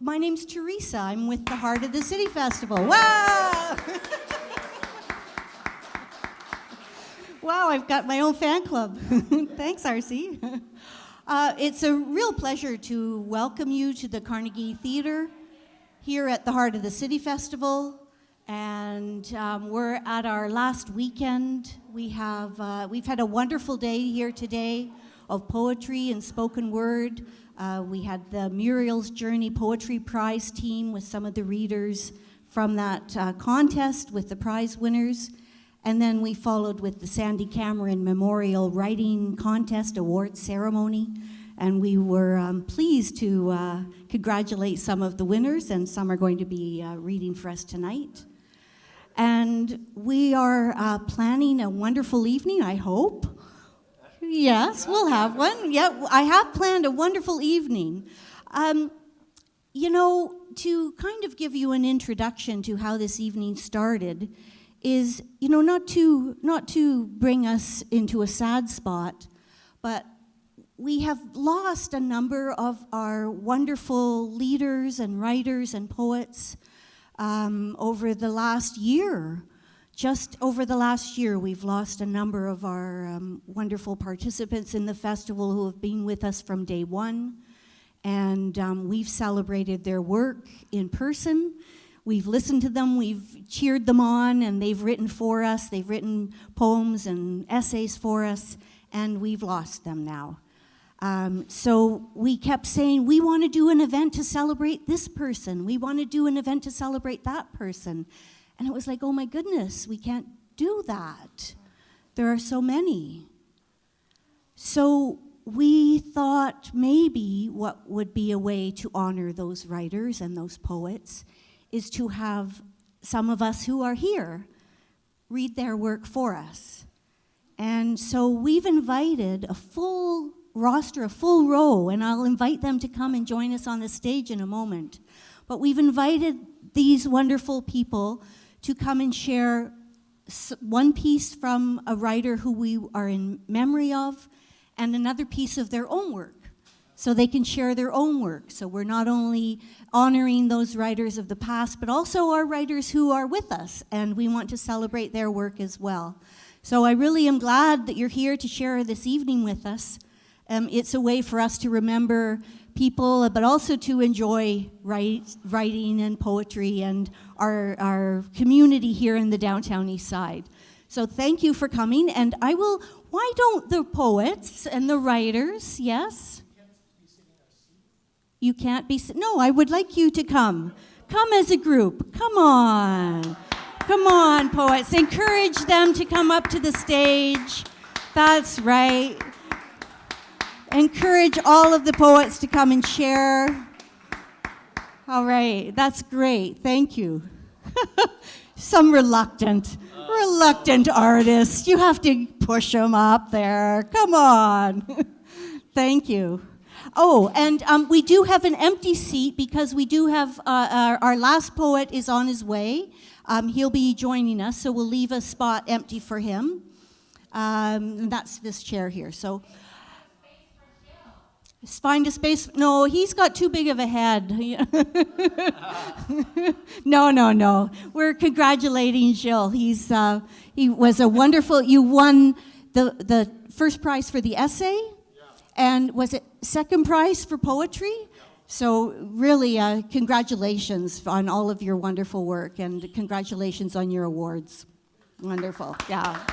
my name's Teresa. I'm with the Heart of the City Festival. Wow! Wow, I've got my own fan club. Thanks, RC. It's a real pleasure to welcome you to the Carnegie Theatre here at the Heart of the City Festival. And we're at our last weekend. We've had a wonderful day here today of poetry and spoken word. We had the Muriel's Journey Poetry Prize team with some of the readers from that contest with the prize winners. And then we followed with the Sandy Cameron Memorial Writing Contest Award Ceremony. And we were pleased to congratulate some of the winners, and some are going to be reading for us tonight. And we are planning a wonderful evening, I hope. Yes, we'll have one. Yeah, I have planned a wonderful evening. You know, to kind of give you an introduction to how this evening started is, you know, not to bring us into a sad spot, but we have lost a number of our wonderful leaders and writers and poets over the last year. Just over the last year, we've lost a number of our wonderful participants in the festival who have been with us from day one. And we've celebrated their work in person. We've listened to them, we've cheered them on, and they've written for us. They've written poems and essays for us, and we've lost them now. So we kept saying, we want to do an event to celebrate this person. We want to do an event to celebrate that person. And it was like, oh my goodness, we can't do that. There are so many. So we thought maybe what would be a way to honor those writers and those poets is to have some of us who are here read their work for us. And so we've invited a full roster, a full row, and I'll invite them to come and join us on the stage in a moment. But we've invited these wonderful people to come and share one piece from a writer who we are in memory of, and another piece of their own work, so they can share their own work. So we're not only honoring those writers of the past, but also our writers who are with us, and we want to celebrate their work as well. So I really am glad that you're here to share this evening with us. It's a way for us to remember people, but also to enjoy writing and poetry and our community here in the downtown Eastside. So thank you for coming, and why don't the poets and the writers, yes? You can't be, no, I would like you to come. Come as a group, come on. Come on, poets, encourage them to come up to the stage. That's right. Encourage all of the poets to come and share. All right, that's great, thank you. Some reluctant artists. You have to push them up there, come on. Thank you. Oh, and we do have an empty seat because we do have, our last poet is on his way. He'll be joining us, so we'll leave a spot empty for him. And that's this chair here, so. Find a space. No, he's got too big of a head. No. We're congratulating Gilles. He was a wonderful. You won the first prize for the essay, and was it second prize for poetry? So really, congratulations on all of your wonderful work, and congratulations on your awards. Wonderful. Yeah.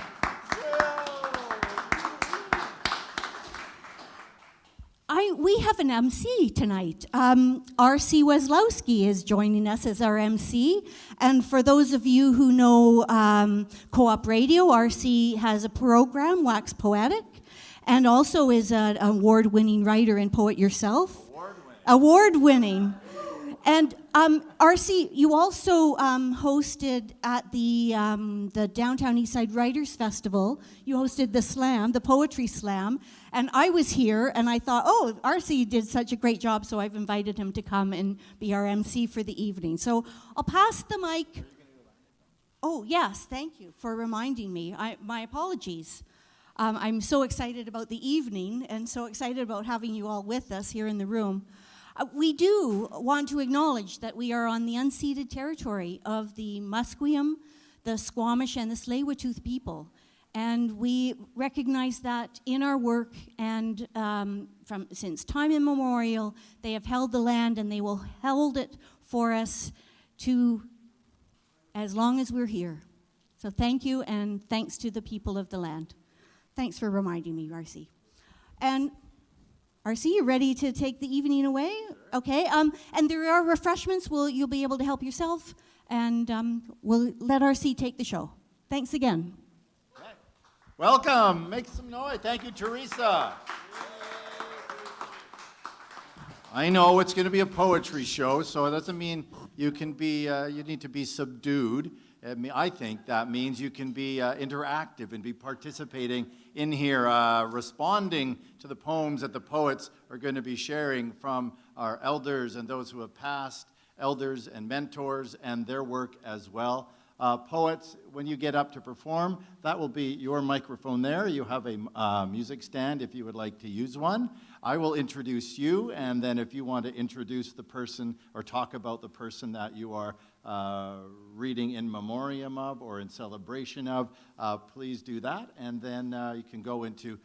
We have an MC tonight. RC Weslowski is joining us as our MC. And for those of you who know Co-op Radio, RC has a program, Wax Poetic, and also is an award-winning writer and poet yourself. Award-winning. And RC, you also hosted at the Downtown Eastside Writers Festival. You hosted the slam, the poetry slam, and I was here, and I thought, oh, RC did such a great job, so I've invited him to come and be our MC for the evening. So I'll pass the mic. Oh, yes, thank you for reminding me. My apologies. I'm so excited about the evening and so excited about having you all with us here in the room. We do want to acknowledge that we are on the unceded territory of the Musqueam, the Squamish, and the Tsleil-Waututh people. And we recognize that in our work, and since time immemorial, they have held the land and they will hold it for us to as long as we're here. So thank you, and thanks to the people of the land. Thanks for reminding me, RC. And RC, you ready to take the evening away? Okay, and there are refreshments. You'll be able to help yourself, and we'll let RC take the show. Thanks again. Okay. Welcome, make some noise. Thank you, Teresa. I know it's going to be a poetry show, so it doesn't mean you can be, you need to be subdued. I think that means you can be interactive and be participating in here, responding to the poems that the poets are going to be sharing from our elders and those who have passed, elders and mentors, and their work as well. Poets, when you get up to perform, that will be your microphone there. You have a music stand if you would like to use one. I will introduce you, and then if you want to introduce the person or talk about the person that you are reading in memoriam of or in celebration of, please do that, and then you can go into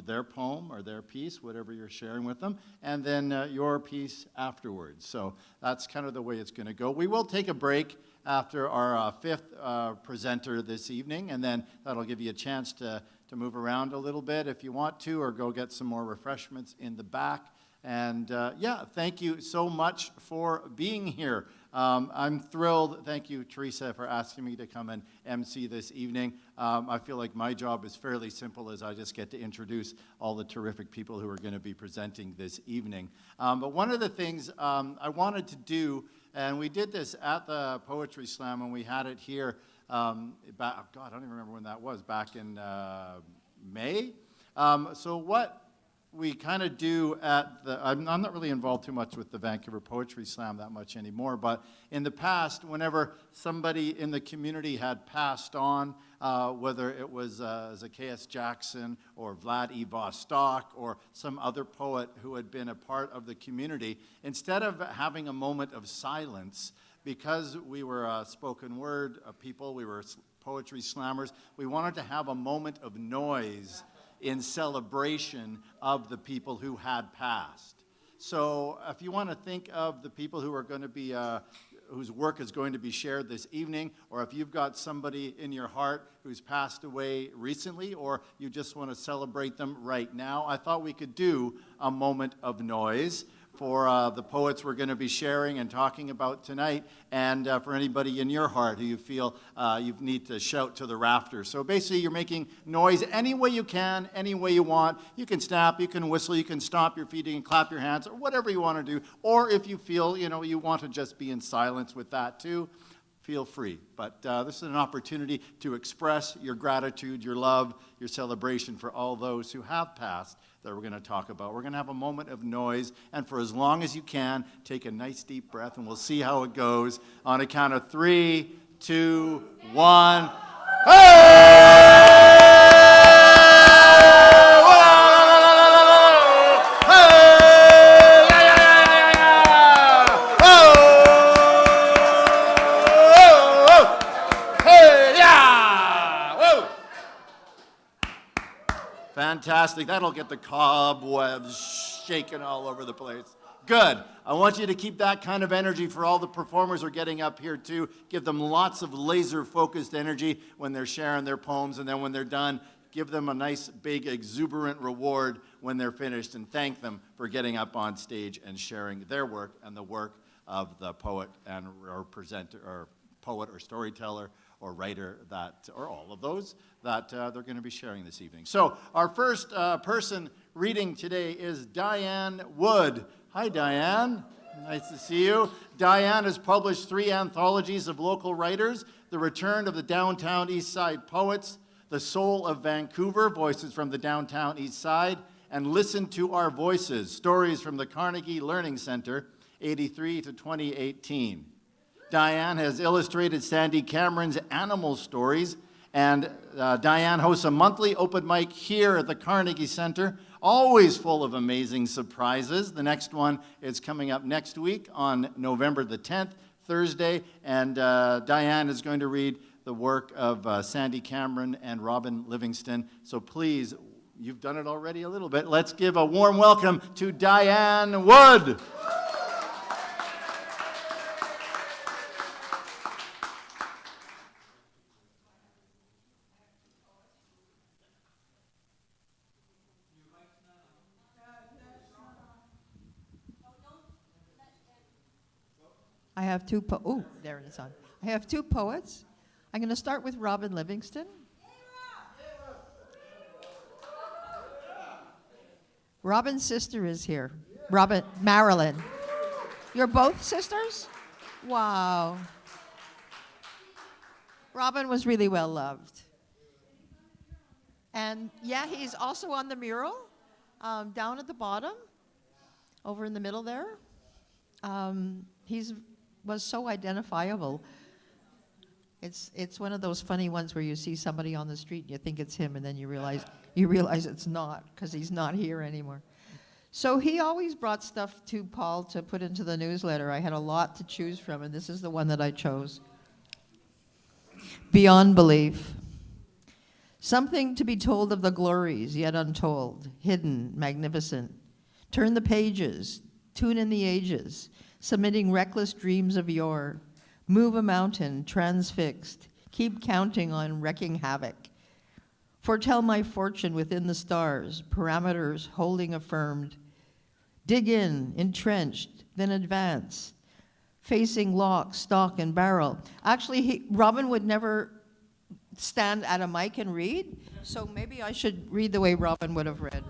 their poem or their piece, whatever you're sharing with them, and then your piece afterwards. So that's kind of the way it's going to go. We will take a break after our fifth presenter this evening, and then that'll give you a chance to move around a little bit if you want to, or go get some more refreshments in the back. And yeah, thank you so much for being here. I'm thrilled. Thank you, Teresa, for asking me to come and MC this evening. I feel like my job is fairly simple, as I just get to introduce all the terrific people who are going to be presenting this evening. But one of the things I wanted to do, and we did this at the Poetry Slam when we had it here, God, I don't even remember when that was, back in May. So what we kind of do at the, I'm not really involved too much with the Vancouver Poetry Slam that much anymore, but in the past, whenever somebody in the community had passed on, whether it was Zaccheus Jackson or Vlad E. Vostok or some other poet who had been a part of the community, instead of having a moment of silence, because we were spoken word people, we were poetry slammers, we wanted to have a moment of noise in celebration of the people who had passed. So if you want to think of the people who are going to be, whose work is going to be shared this evening, or if you've got somebody in your heart who's passed away recently, or you just want to celebrate them right now, I thought we could do a moment of noise for the poets we're going to be sharing and talking about tonight, and for anybody in your heart who you feel you need to shout to the rafters. So basically, you're making noise any way you can, any way you want. You can snap, you can whistle, you can stomp your feet, you can clap your hands, or whatever you want to do. Or if you feel, you want to just be in silence with that too, feel free. But this is an opportunity to express your gratitude, your love, your celebration for all those who have passed that we're going to talk about. We're going to have a moment of noise, and for as long as you can, take a nice deep breath, and we'll see how it goes on a count of 3, 2, 1. Hey! Fantastic. That'll get the cobwebs shaking all over the place. Good. I want you to keep that kind of energy for all the performers who are getting up here too. Give them lots of laser-focused energy when they're sharing their poems, and then when they're done, give them a nice, big, exuberant reward when they're finished, and thank them for getting up on stage and sharing their work and the work of the poet and or presenter or poet or storyteller or writer that, or all of those that they're going to be sharing this evening. So our first person reading today is Diane Wood. Hi, Diane. Nice to see you. Diane has published 3 anthologies of local writers: The Return of the Downtown Eastside Poets, The Soul of Vancouver, Voices from the Downtown Eastside, and Listen to Our Voices, Stories from the Carnegie Learning Center, 83 to 2018. Diane has illustrated Sandy Cameron's Animal Stories And Diane hosts a monthly open mic here at the Carnegie Center, always full of amazing surprises. The next one is coming up next week on November the 10th, Thursday, and Diane is going to read the work of Sandy Cameron and Robyn Livingstone. So please, you've done it already a little bit. Let's give a warm welcome to Diane Wood. I have two there it is on. I have two poets. I'm going to start with Robyn Livingstone. Robyn's sister is here. Marilyn. You're both sisters? Wow. Robyn was really well loved. And yeah, he's also on the mural down at the bottom, over in the middle there. Was so identifiable. It's one of those funny ones where you see somebody on the street and you think it's him, and then you realize it's not, because he's not here anymore. So he always brought stuff to Paul to put into the newsletter. I had a lot to choose from, and this is the one that I chose. Beyond Belief. Something to be told of the glories yet untold, hidden, magnificent. Turn the pages, tune in the ages, submitting reckless dreams of yore. Move a mountain, transfixed, keep counting on wrecking havoc. Foretell my fortune within the stars, parameters holding affirmed. Dig in, entrenched, then advance, facing lock, stock, and barrel. Actually, Robyn would never stand at a mic and read, so maybe I should read the way Robyn would have read.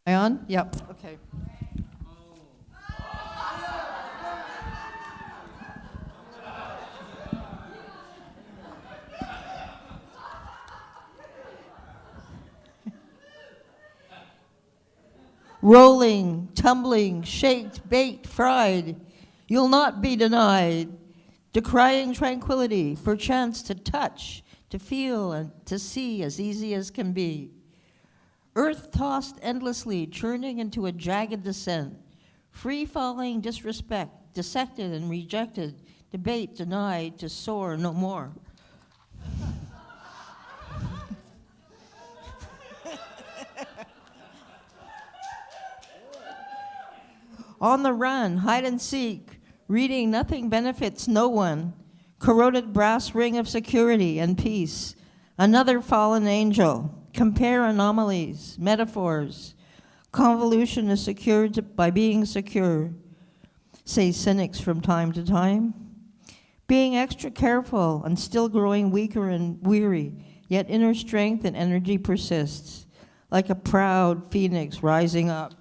Am I on? Yep. Okay. Rolling, tumbling, shaked, baked, fried, you'll not be denied. Decrying tranquility, perchance to touch, to feel, and to see as easy as can be. Earth tossed endlessly, churning into a jagged descent. Free-falling disrespect, dissected and rejected, debate denied, to soar no more. On the run, hide and seek, reading nothing benefits no one. Corroded brass ring of security and peace. Another fallen angel. Compare anomalies, metaphors. Convolution is secured by being secure, say cynics from time to time. Being extra careful and still growing weaker and weary, yet inner strength and energy persists, like a proud phoenix rising up.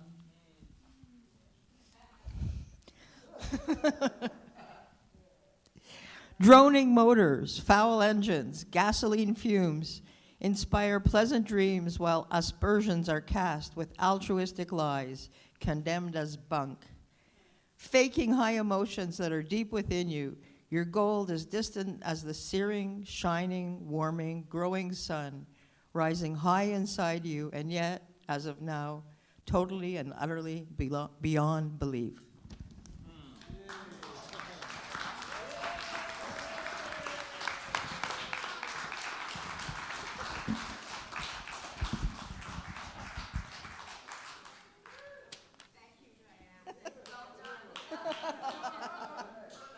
Droning motors, foul engines, gasoline fumes inspire pleasant dreams while aspersions are cast with altruistic lies, condemned as bunk. Faking high emotions that are deep within you, your goal is distant as the searing, shining, warming, growing sun, rising high inside you, and yet, as of now, totally and utterly beyond belief.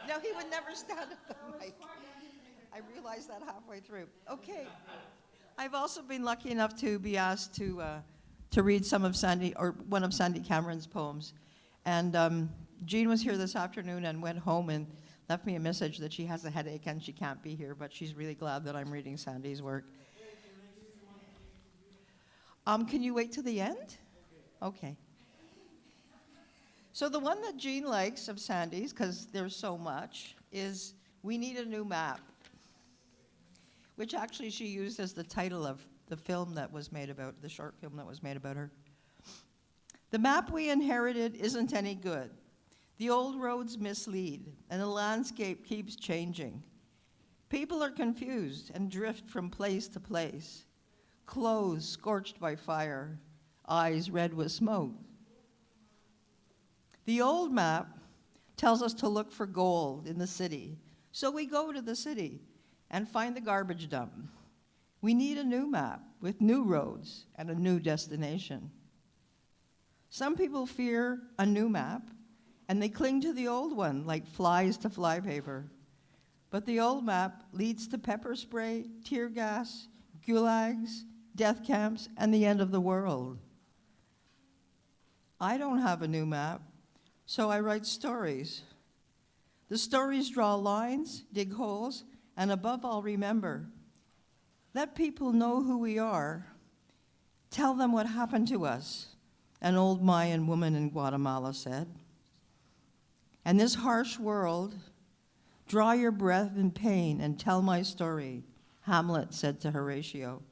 No, he would never stand at the mic. I realized that halfway through. Okay. I've also been lucky enough to be asked to read some of one of Sandy Cameron's poems. And Jean was here this afternoon and went home and left me a message that she has a headache and she can't be here, but she's really glad that I'm reading Sandy's work. Can you wait till the end? Okay. So the one that Jean likes of Sandy's, because there's so much, is We Need a New Map, which actually she used as the title of the film that was made about, the short film that was made about her. The map we inherited isn't any good. The old roads mislead, and the landscape keeps changing. People are confused and drift from place to place, clothes scorched by fire, eyes red with smoke. The old map tells us to look for gold in the city, so we go to the city and find the garbage dump. We need a new map with new roads and a new destination. Some people fear a new map, and they cling to the old one like flies to flypaper. But the old map leads to pepper spray, tear gas, gulags, death camps, and the end of the world. I don't have a new map, so I write stories. The stories draw lines, dig holes, and above all, remember. Let people know who we are. Tell them what happened to us, an old Mayan woman in Guatemala said. And this harsh world, draw your breath in pain and tell my story, Hamlet said to Horatio.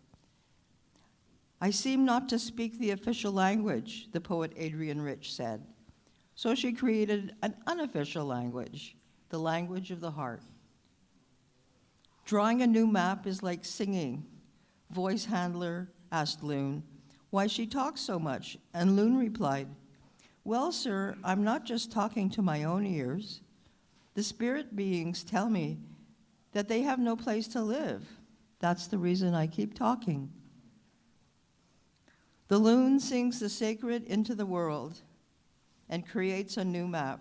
I seem not to speak the official language, the poet Adrienne Rich said. So she created an unofficial language, the language of the heart. Drawing a new map is like singing. Voice handler asked Loon why she talks so much, and Loon replied, well, sir, I'm not just talking to my own ears. The spirit beings tell me that they have no place to live. That's the reason I keep talking. The loon sings the sacred into the world and creates a new map.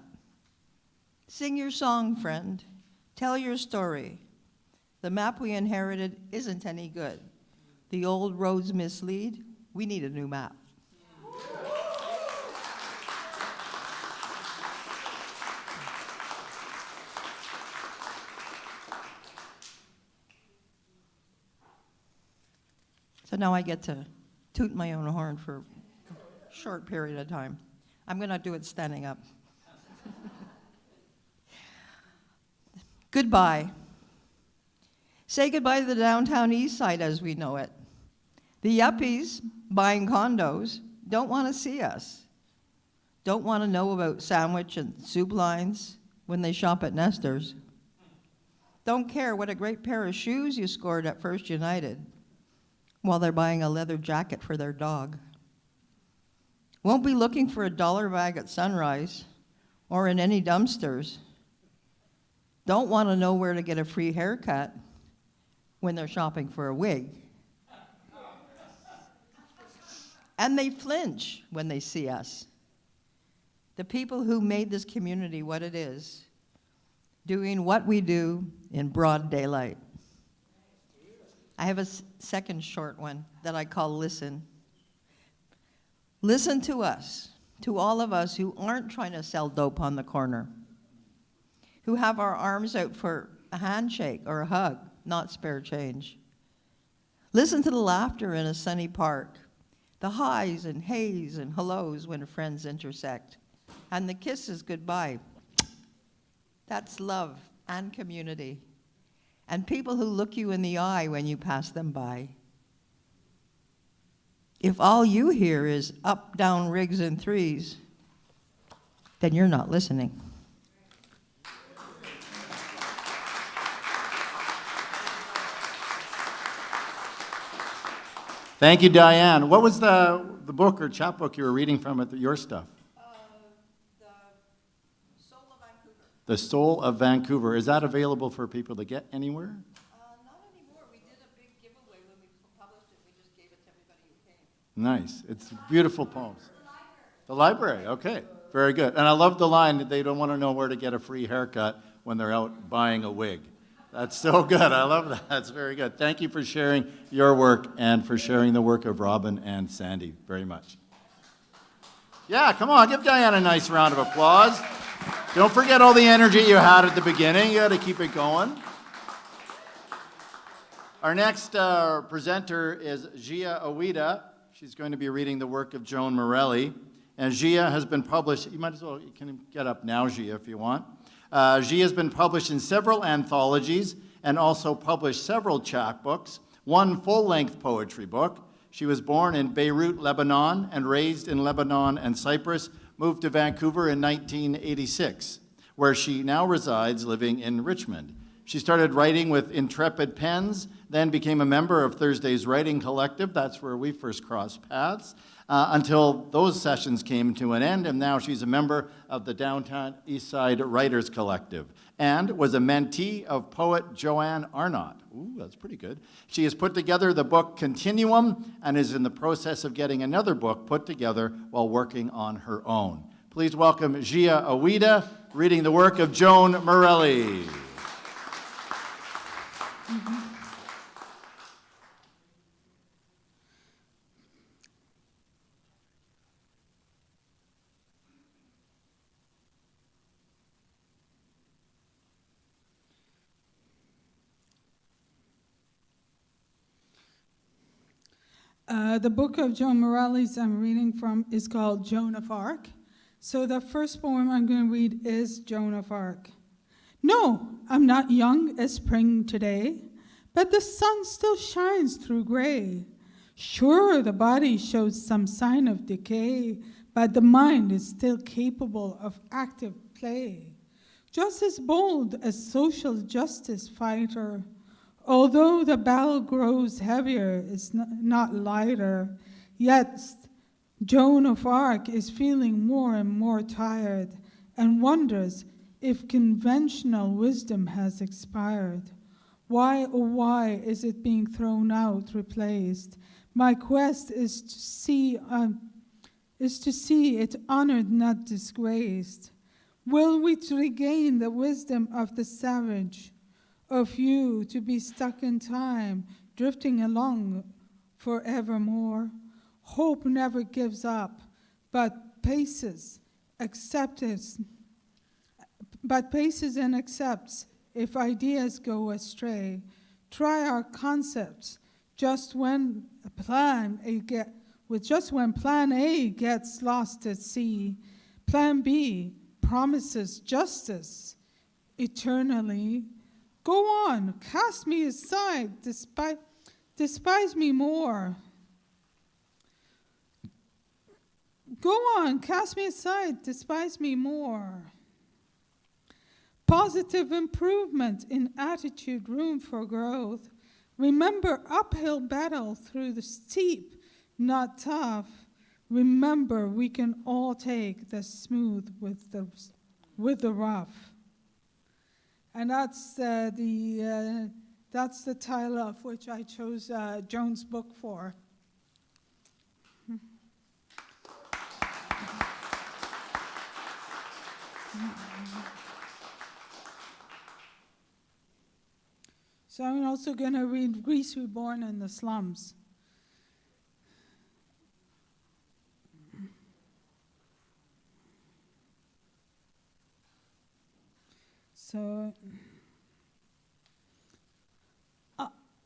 Sing your song, friend. Tell your story. The map we inherited isn't any good. The old roads mislead. We need a new map. So now I get to toot my own horn for a short period of time. I'm going to do it standing up. Goodbye. Say goodbye to the downtown Eastside as we know it. The yuppies buying condos don't want to see us. Don't want to know about sandwich and soup lines when they shop at Nestor's. Don't care what a great pair of shoes you scored at First United while they're buying a leather jacket for their dog. Won't be looking for a dollar bag at Sunrise or in any dumpsters. Don't want to know where to get a free haircut when they're shopping for a wig. And they flinch when they see us. The people who made this community what it is, doing what we do in broad daylight. I have a second short one that I call Listen. Listen to us, to all of us who aren't trying to sell dope on the corner, who have our arms out for a handshake or a hug, not spare change. Listen to the laughter in a sunny park, the highs and hays and hellos when friends intersect, and the kisses goodbye. That's love and community. And people who look you in the eye when you pass them by. If all you hear is up, down, rigs, and threes, then you're not listening. Thank you, Diane. What was the book or chapbook you were reading from at your stuff? The Soul of Vancouver. Is that available for people to get anywhere? Not anymore. We did a big giveaway when we published it. We just gave it to everybody who came. Nice. It's beautiful poems. The library. Okay. Very good. And I love the line that they don't want to know where to get a free haircut when they're out buying a wig. That's so good. I love that. That's very good. Thank you for sharing your work and for sharing the work of Robyn and Sandy very much. Yeah, come on. Give Diane a nice round of applause. Don't forget all the energy you had at the beginning. You got to keep it going. Our next presenter is Ghia Aweida. She's going to be reading the work of Joan Morelli. And Ghia has been published, you might as well, you can get up now, Ghia, if you want. Ghia has been published in several anthologies and also published several chapbooks. one full-length poetry book. She was born in Beirut, Lebanon, and raised in Lebanon and Cyprus, moved to Vancouver in 1986, where she now resides living in Richmond. She started writing with Intrepid Pens, then became a member of Thursday's Writing Collective. That's where we first crossed paths, until those sessions came to an end, and now she's a member of the Downtown Eastside Writers Collective, and was a mentee of poet Joanne Arnott. Ooh, that's pretty good. She has put together the book Continuum and is in the process of getting another book put together while working on her own. Please welcome Ghia Aweida, reading the work of Joan Morelli. The book of Joan Morelli's I'm reading from is called Joan of Arc. So the first poem I'm going to read is Joan of Arc. No, I'm not young as spring today, but the sun still shines through gray. Sure, the body shows some sign of decay, but the mind is still capable of active play. Just as bold as social justice fighter, although the battle grows heavier, it's not lighter, yet Joan of Arc is feeling more and more tired and wonders if conventional wisdom has expired. Why, oh why, is it being thrown out, replaced? My quest is to see it honored, not disgraced. Will we regain the wisdom of the savage, of you to be stuck in time, drifting along forevermore? Hope never gives up, but paces and accepts if ideas go astray. Try our concepts just when plan A gets lost at sea. Plan B promises justice eternally. Go on, cast me aside, despise me more. Go on, cast me aside, despise me more. Positive improvement in attitude, room for growth. Remember uphill battle through the steep, not tough. Remember we can all take the smooth with the rough. And that's the title of which I chose Joan's book for. So I'm also going to read Greece Reborn in the Slums. So,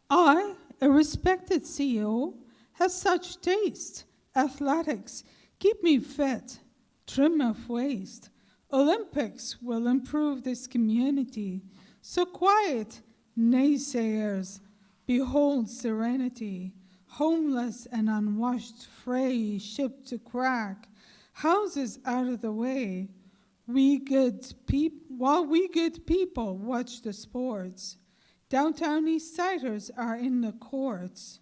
I, a respected CEO, have such taste. Athletics keep me fit, trim of waist. Olympics will improve this community. So quiet, naysayers, behold serenity. Homeless and unwashed, fray, shipped to crack. Houses out of the way. While we good people watch the sports, downtown Eastsiders are in the courts,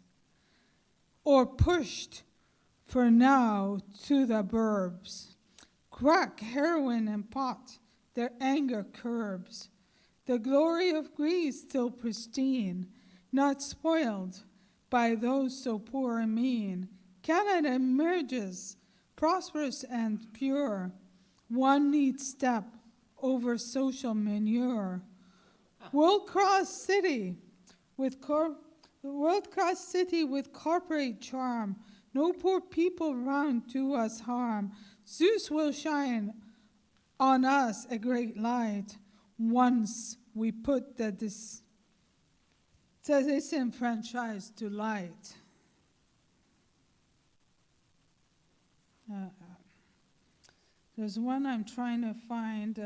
or pushed for now to the burbs. Crack, heroin, and pot, their anger curbs. The glory of Greece still pristine, not spoiled by those so poor and mean. Canada emerges, prosperous and pure. One neat step over social manure. World-class city with corporate charm. No poor people round do us harm. Zeus will shine on us a great light once we put the disenfranchised to light. There's one I'm trying to find.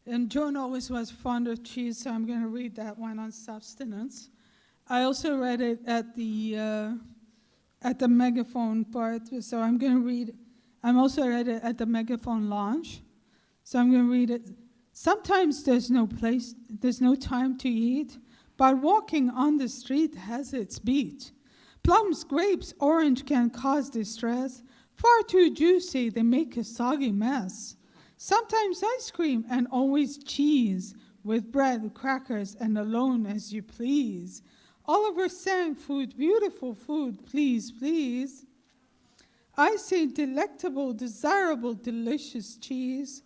And Joan always was fond of cheese, so I'm going to read that one on substance. I also read it at the megaphone part, so I'm going to read. I'm also read it at the megaphone launch, so I'm going to read it. Sometimes there's no time to eat, but walking on the street has its beat. Plums, grapes, orange can cause distress. Far too juicy, they make a soggy mess. Sometimes ice cream and always cheese, with bread, crackers, and alone as you please. Oliver sang food, beautiful food, please, please. I say delectable, desirable, delicious cheese,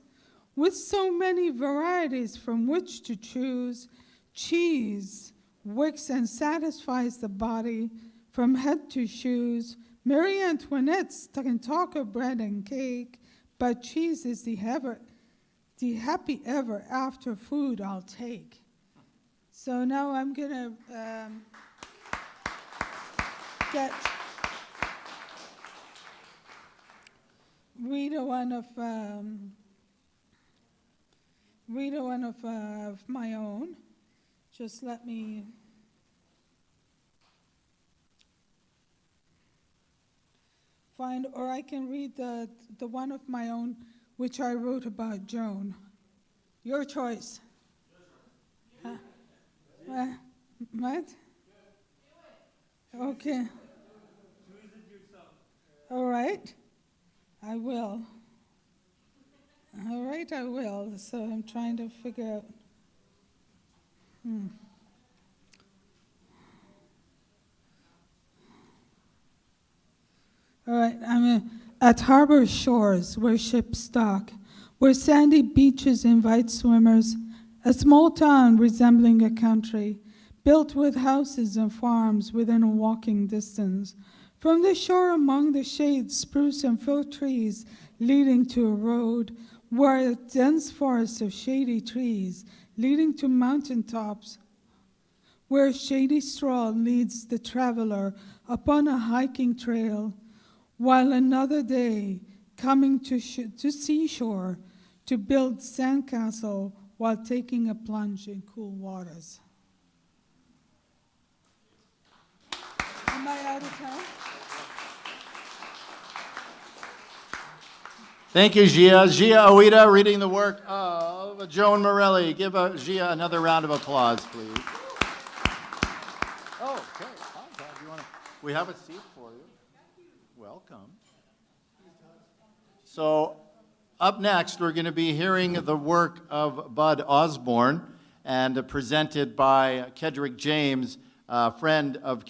with so many varieties from which to choose. Cheese wicks and satisfies the body from head to shoes. Marie Antoinette can talk of bread and cake, but cheese is the happy ever after food I'll take. So now I'm going to read one of my own. Just let me find, or I can read the one of my own, which I wrote about Joan. Your choice. What? Okay. All right. I will. All right, I will. So I'm trying to figure out. All right, I'm at harbor shores where ships dock, where sandy beaches invite swimmers, a small town resembling a country, built with houses and farms within a walking distance. From the shore among the shade, spruce and fir trees leading to a road, where a dense forest of shady trees leading to mountain tops, where shady straw leads the traveler upon a hiking trail, while another day coming to seashore to build sandcastle while taking a plunge in cool waters. Am I out of time? Thank you, Ghia. Ghia Aweida reading the work of Joan Morelli. Give Ghia another round of applause, please. Oh, okay. We have a seat for you. Welcome. So, up next, we're going to be hearing the work of Bud Osborn, and presented by Kedrick James, friend of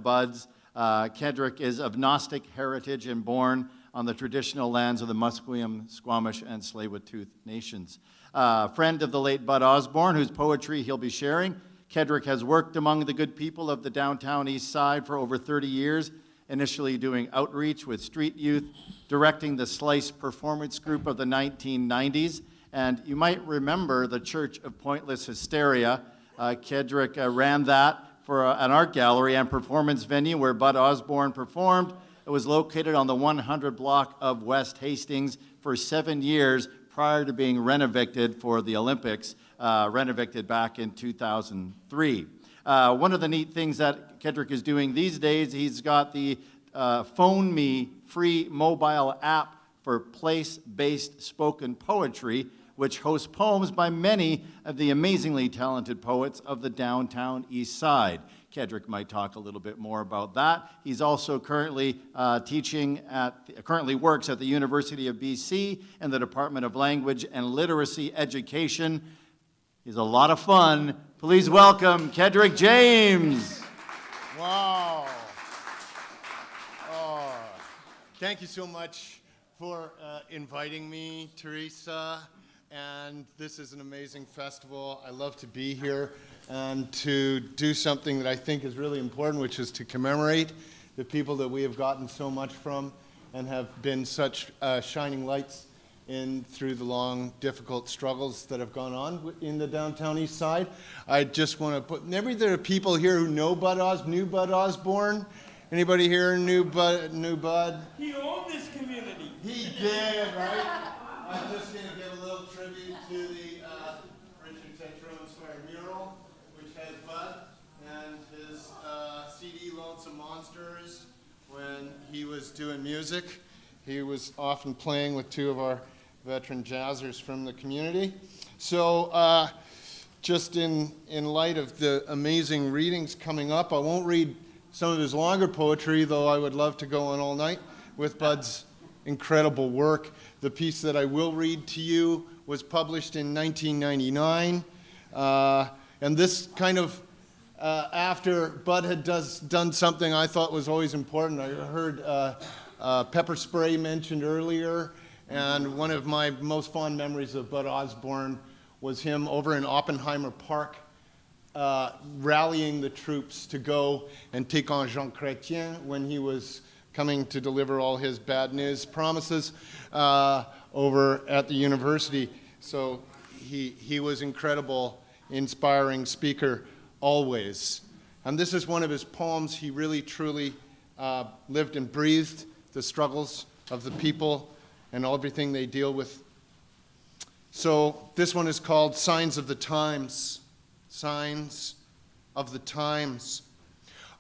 Bud's. Kedrick is of Gnostic heritage and born on the traditional lands of the Musqueam, Squamish, and Tsleil-Waututh nations. Friend of the late Bud Osborn, whose poetry he'll be sharing. Kedrick has worked among the good people of the downtown Eastside for over 30 years, initially doing outreach with street youth, directing the Slice performance group of the 1990s. And you might remember the Church of Pointless Hysteria. Kedrick ran that for an art gallery and performance venue where Bud Osborn performed. It was located on the 100 block of West Hastings for 7 years prior to being renovated for the Olympics, renovated back in 2003. One of the neat things that Kedrick is doing these days, he's got the Phone Me free mobile app for place-based spoken poetry, which hosts poems by many of the amazingly talented poets of the downtown East Side. Kedrick might talk a little bit more about that. He's also currently currently works at the University of BC in the Department of Language and Literacy Education. He's a lot of fun. Please welcome Kedrick James. Wow. Oh, thank you so much for inviting me, Teresa. And this is an amazing festival. I love to be here and to do something that I think is really important, which is to commemorate the people that we have gotten so much from and have been such shining lights in through the long, difficult struggles that have gone on in the downtown East Side. I just want to put, maybe there are people here who know knew Bud Osborn. Anybody here knew Bud? He owned this community. He did, right? I'm just going to give a little tribute to the Richard Tetreault-inspired mural, which has Bud and his CD Lonesome Monsters. When he was doing music, he was often playing with two of our veteran jazzers from the community. So just in light of the amazing readings coming up, I won't read some of his longer poetry, though I would love to go on all night with Bud's incredible work. The piece that I will read to you was published in 1999, and this kind of after Bud had done something I thought was always important. I heard pepper spray mentioned earlier, and one of my most fond memories of Bud Osborn was him over in Oppenheimer Park rallying the troops to go and take on Jean Chrétien when he was coming to deliver all his bad news promises over at the university. So he was incredible, inspiring speaker always. And this is one of his poems. He really, truly lived and breathed the struggles of the people and everything they deal with. So this one is called Signs of the Times. Signs of the Times.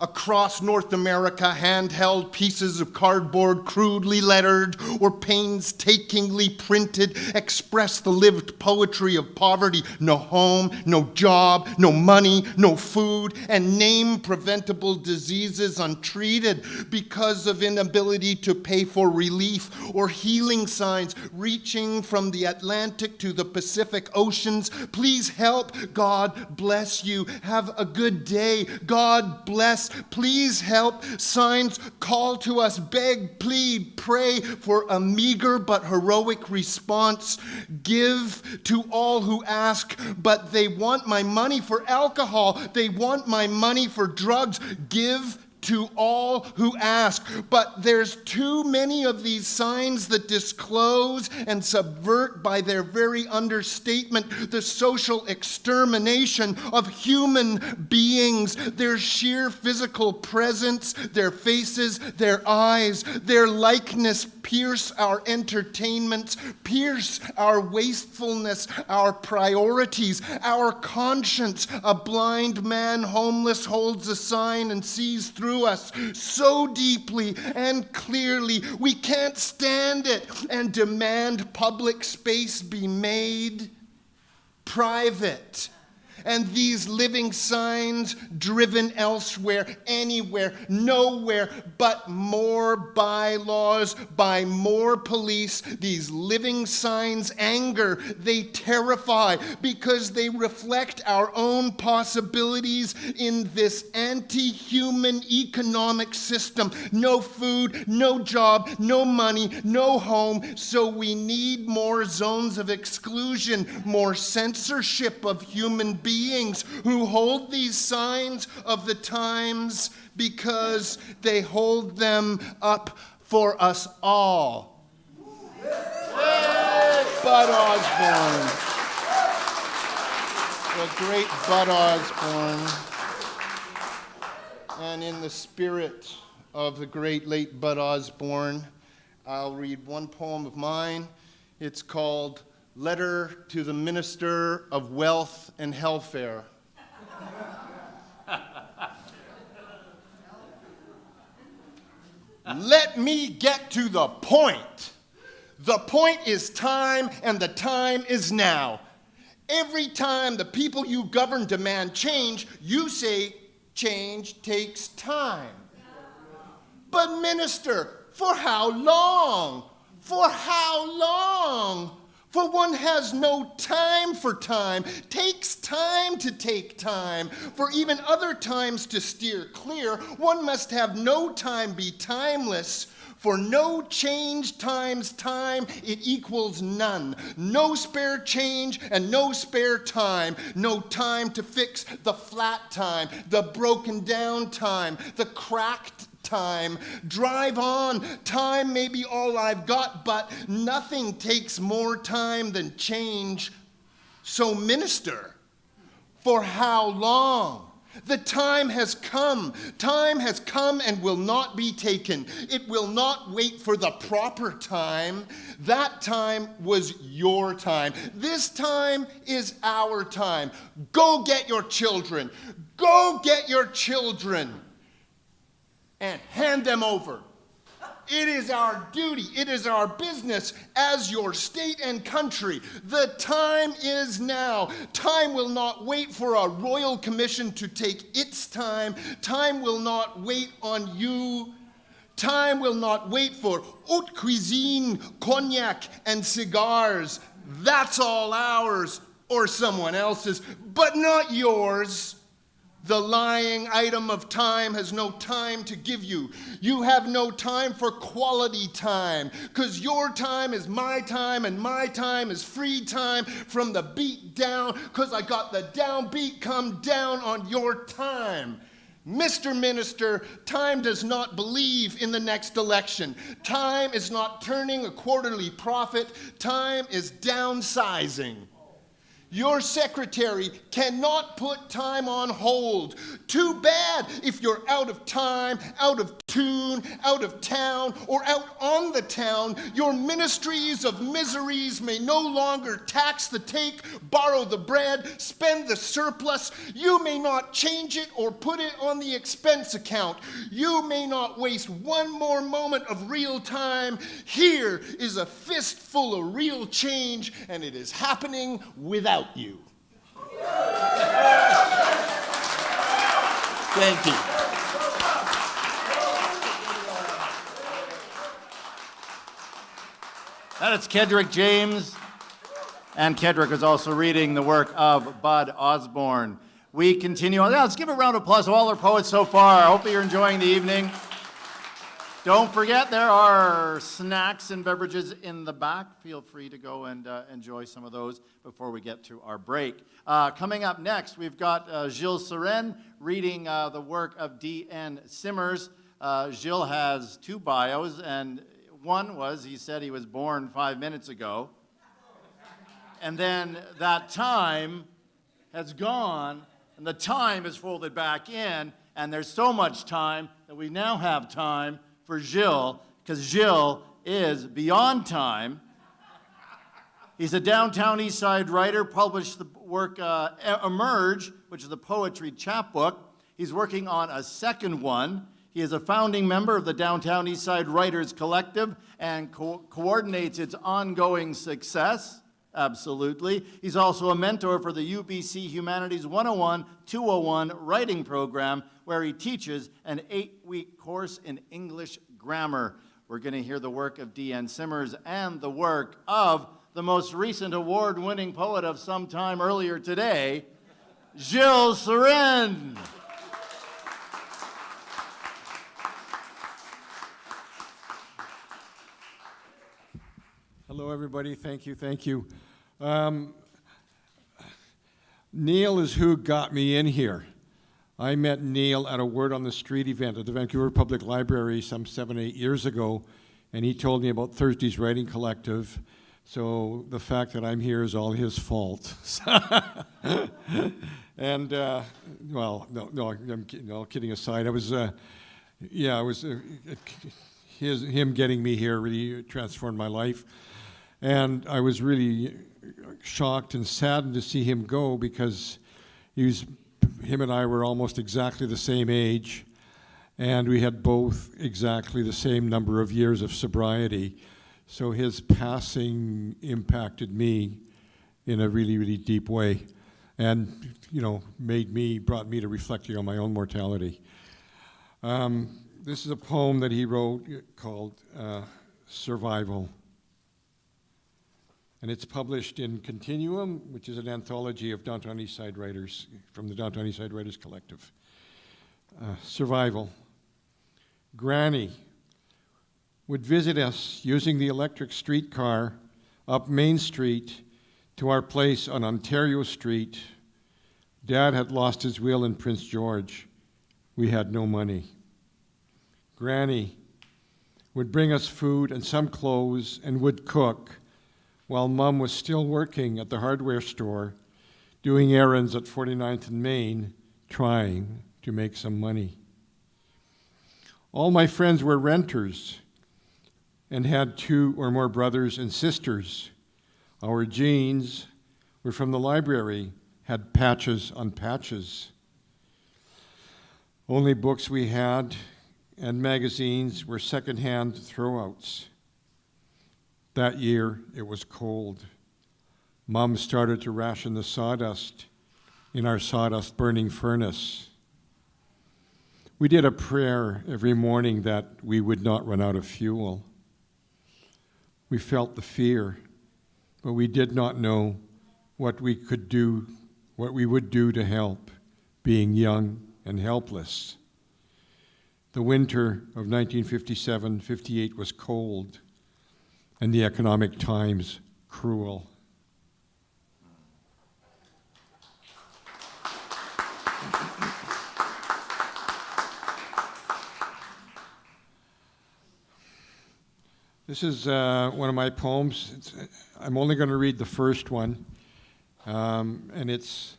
Across North America, handheld pieces of cardboard crudely lettered or painstakingly printed express the lived poetry of poverty. No home, no job, no money, no food, and name preventable diseases untreated because of inability to pay for relief, or healing signs reaching from the Atlantic to the Pacific Oceans. Please help. God bless you. Have a good day. God bless. Please help. Signs call to us, beg, plead, pray for a meager but heroic response. Give to all who ask, but they want my money for alcohol. They want my money for drugs. Give to all who ask. But there's too many of these signs that disclose and subvert by their very understatement the social extermination of human beings, their sheer physical presence, their faces, their eyes, their likeness pierce our entertainments, pierce our wastefulness, our priorities, our conscience. A blind man homeless holds a sign and sees through us so deeply and clearly we can't stand it and demand public space be made private. And these living signs driven elsewhere, anywhere, nowhere, but more bylaws, by more police. These living signs anger, they terrify because they reflect our own possibilities in this anti-human economic system. No food, no job, no money, no home. So we need more zones of exclusion, more censorship of human beings who hold these signs of the times because they hold them up for us all. Bud Osborn. The great Bud Osborn. And in the spirit of the great late Bud Osborn, I'll read one poem of mine. It's called Letter to the Minister of Wealth and Welfare. Let me get to the point. The point is time, and the time is now. Every time the people you govern demand change, you say change takes time. But minister, for how long? For how long? For one has no time for time, takes time to take time. For even other times to steer clear, one must have no time be timeless. For no change times time, it equals none. No spare change and no spare time. No time to fix the flat time, the broken down time, the cracked time. Drive on. Time may be all I've got, but nothing takes more time than change. So minister, for how long? The time has come. Time has come and will not be taken. It will not wait for the proper time. That time was your time. This time is our time. Go get your children. Go get your children and hand them over. It is our duty, it is our business as your state and country. The time is now. Time will not wait for a royal commission to take its time. Time will not wait on you. Time will not wait for haute cuisine, cognac, and cigars. That's all ours or someone else's, but not yours. The lying item of time has no time to give you. You have no time for quality time, because your time is my time and my time is free time from the beat down, because I got the downbeat come down on your time. Mr. Minister, time does not believe in the next election. Time is not turning a quarterly profit. Time is downsizing. Your secretary cannot put time on hold. Too bad if you're out of time, out of tune, out of town, or out on the town. Your ministries of miseries may no longer tax the take, borrow the bread, spend the surplus. You may not change it or put it on the expense account. You may not waste one more moment of real time. Here is a fistful of real change, and it is happening without you. Thank you. That is Kedrick James, and Kedrick is also reading the work of Bud Osborn. We continue on. Yeah, let's give a round of applause to all our poets so far. I hope you're enjoying the evening. Don't forget, there are snacks and beverages in the back. Feel free to go and enjoy some of those before we get to our break. Coming up next, we've got Gilles Cyrenne reading the work of D.N. Simmers. Gilles has two bios, and one was, he said he was born 5 minutes ago. And then that time has gone, and the time is folded back in, and there's so much time that we now have time for Gilles, because Gilles is beyond time. He's a downtown Eastside writer, published the work Emerge, which is a poetry chapbook. He's working on a second one. He is a founding member of the Downtown Eastside Writers Collective and coordinates its ongoing success. Absolutely. He's also a mentor for the UBC Humanities 101-201 writing program, where he teaches an 8-week course in English grammar. We're going to hear the work of D.N. Simmers and the work of the most recent award-winning poet of some time earlier today, Gilles Cyrenne. Hello, everybody. Thank you. Thank you. Neil is who got me in here. I met Neil at a Word on the Street event at the Vancouver Public Library some 7, 8 years ago, and he told me about Thursday's Writing Collective. So the fact that I'm here is all his fault. And well, no, kidding aside, him getting me here really transformed my life. And I was really shocked and saddened to see him go, because him and I were almost exactly the same age, and we had both exactly the same number of years of sobriety. So his passing impacted me in a really, really deep way, and brought me to reflecting on my own mortality. This is a poem that he wrote called Survival. And it's published in Continuum, which is an anthology of Downtown Eastside writers from the Downtown Eastside Writers Collective. Survival. Granny would visit us using the electric streetcar up Main Street to our place on Ontario Street. Dad had lost his will in Prince George. We had no money. Granny would bring us food and some clothes and would cook, while Mom was still working at the hardware store, doing errands at 49th and Main, trying to make some money. All my friends were renters and had 2 or more brothers and sisters. Our jeans were from the library, had patches on patches. Only books we had and magazines were secondhand throwouts. That year, it was cold. Mom started to ration the sawdust in our sawdust burning furnace. We did a prayer every morning that we would not run out of fuel. We felt the fear, but we did not know what we could do, what we would do to help, being young and helpless. The winter of 1957-58 was cold, and the economic times cruel. This is one of my poems. I'm only going to read the first one, and it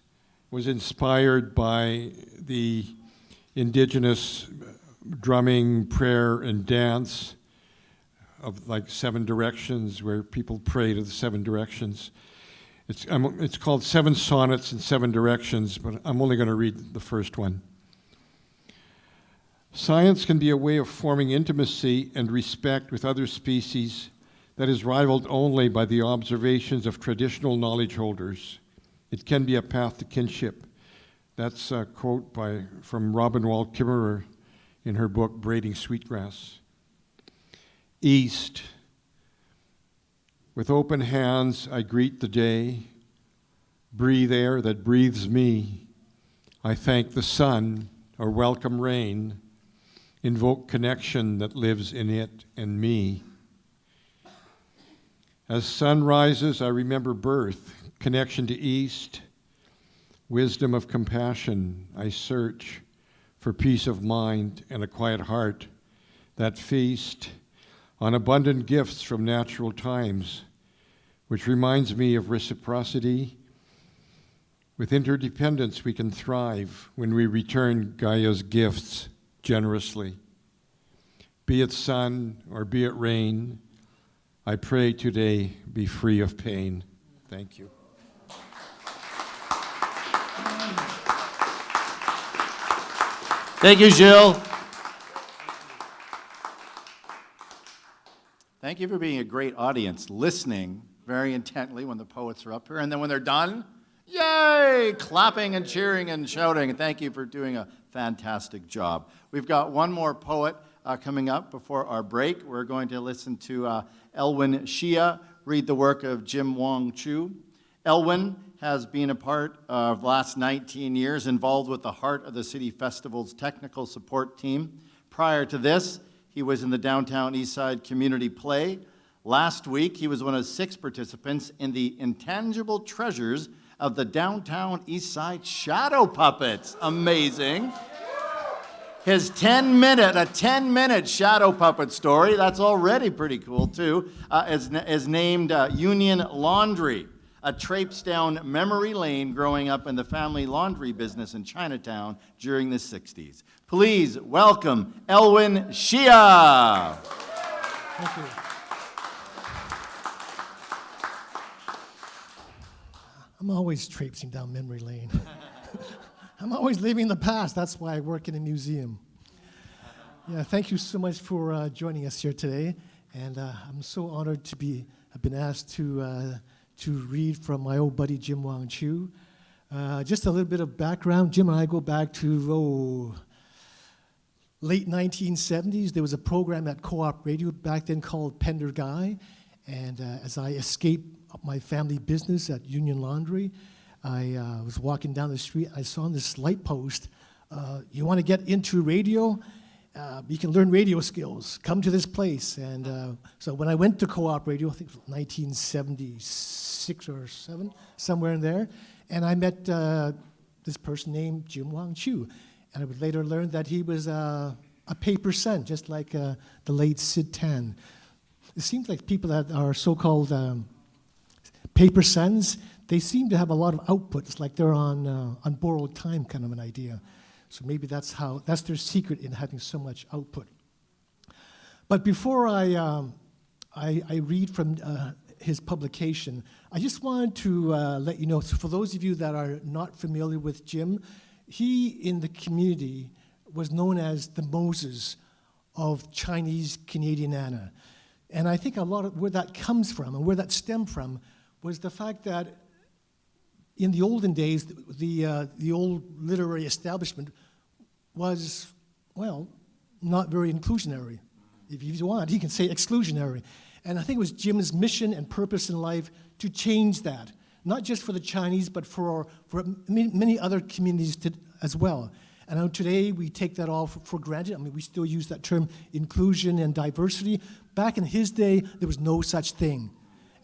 was inspired by the indigenous drumming, prayer, and dance of like 7 directions, where people pray to the 7 directions. It's called 7 Sonnets in 7 Directions, but I'm only going to read the first one. Science can be a way of forming intimacy and respect with other species that is rivaled only by the observations of traditional knowledge holders. It can be a path to kinship. That's a quote from Robyn Wald-Kimmerer in her book, Braiding Sweetgrass. East. With open hands, I greet the day. Breathe air that breathes me. I thank the sun or welcome rain. Invoke connection that lives in it and me. As sun rises, I remember birth, connection to east, wisdom of compassion. I search for peace of mind and a quiet heart that feast on abundant gifts from natural times, which reminds me of reciprocity. With interdependence, we can thrive when we return Gaia's gifts generously. Be it sun or be it rain, I pray today be free of pain. Thank you. Thank you, Gilles. Thank you for being a great audience, listening very intently when the poets are up here, and then when they're done, yay, clapping and cheering and shouting. And thank you for doing a fantastic job. We've got one more poet coming up before our break. We're going to listen to Elwin Xie read the work of Jim Wong Chu. Elwin has been a part of the last 19 years involved with the Heart of the City Festival's technical support team. Prior to this, he was in the Downtown Eastside Community Play. Last week, he was one of 6 participants in the Intangible Treasures of the Downtown Eastside Shadow Puppets. Amazing. His 10-minute shadow puppet story, that's already pretty cool too, is named Union Laundry, a traipse down memory lane growing up in the family laundry business in Chinatown during the 60s. Please welcome Elwin Xie. Thank you. I'm always traipsing down memory lane. I'm always living in the past. That's why I work in a museum. Yeah, thank you so much for joining us here today. And I'm so honored have been asked to read from my old buddy Jim Wong Chu. Just a little bit of background. Jim and I go back to late 1970s. There was a program at Co-op Radio back then called Pender Guy. And as I escaped my family business at Union Laundry, I was walking down the street. I saw on this light post, you want to get into radio? You can learn radio skills. Come to this place. And so when I went to Co-op Radio, I think it was 1976 or 7, somewhere in there, and I met this person named Jim Wong Chu. And I would later learn that he was a paper son, just like the late Sid Tan. It seems like people that are so-called paper sons, they seem to have a lot of output. It's like they're on borrowed time, kind of an idea. So maybe that's their secret in having so much output. But before I read from his publication, I just wanted to let you know, for those of you that are not familiar with Jim, he in the community was known as the Moses of Chinese Canadiana. And I think a lot of where that comes from and where that stemmed from was the fact that in the olden days, the old literary establishment was, well, not very inclusionary. If you want, he can say exclusionary. And I think it was Jim's mission and purpose in life to change that, not just for the Chinese, but for many other communities as well. And I know today we take that all for granted. I mean, we still use that term inclusion and diversity. Back in his day, there was no such thing.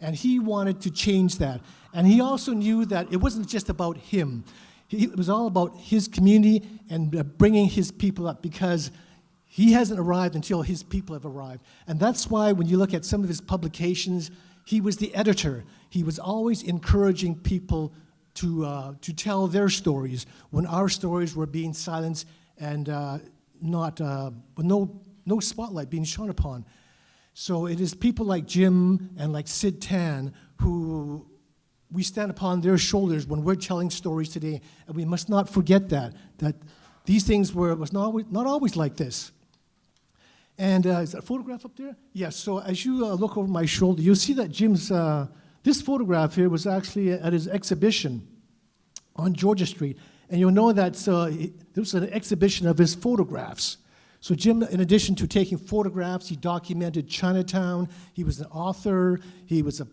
And he wanted to change that. And he also knew that it wasn't just about him. It was all about his community and bringing his people up, because he hasn't arrived until his people have arrived. And that's why when you look at some of his publications, he was the editor. He was always encouraging people to tell their stories when our stories were being silenced and with no spotlight being shone upon. So it is people like Jim and like Sid Tan who we stand upon their shoulders when we're telling stories today, and we must not forget that these things was not always like this. And is that a photograph up there? Yes, so as you look over my shoulder, you'll see that Jim's, this photograph here was actually at his exhibition on Georgia Street. And you'll know that there was an exhibition of his photographs. So Jim, in addition to taking photographs, he documented Chinatown. He was an author. He was a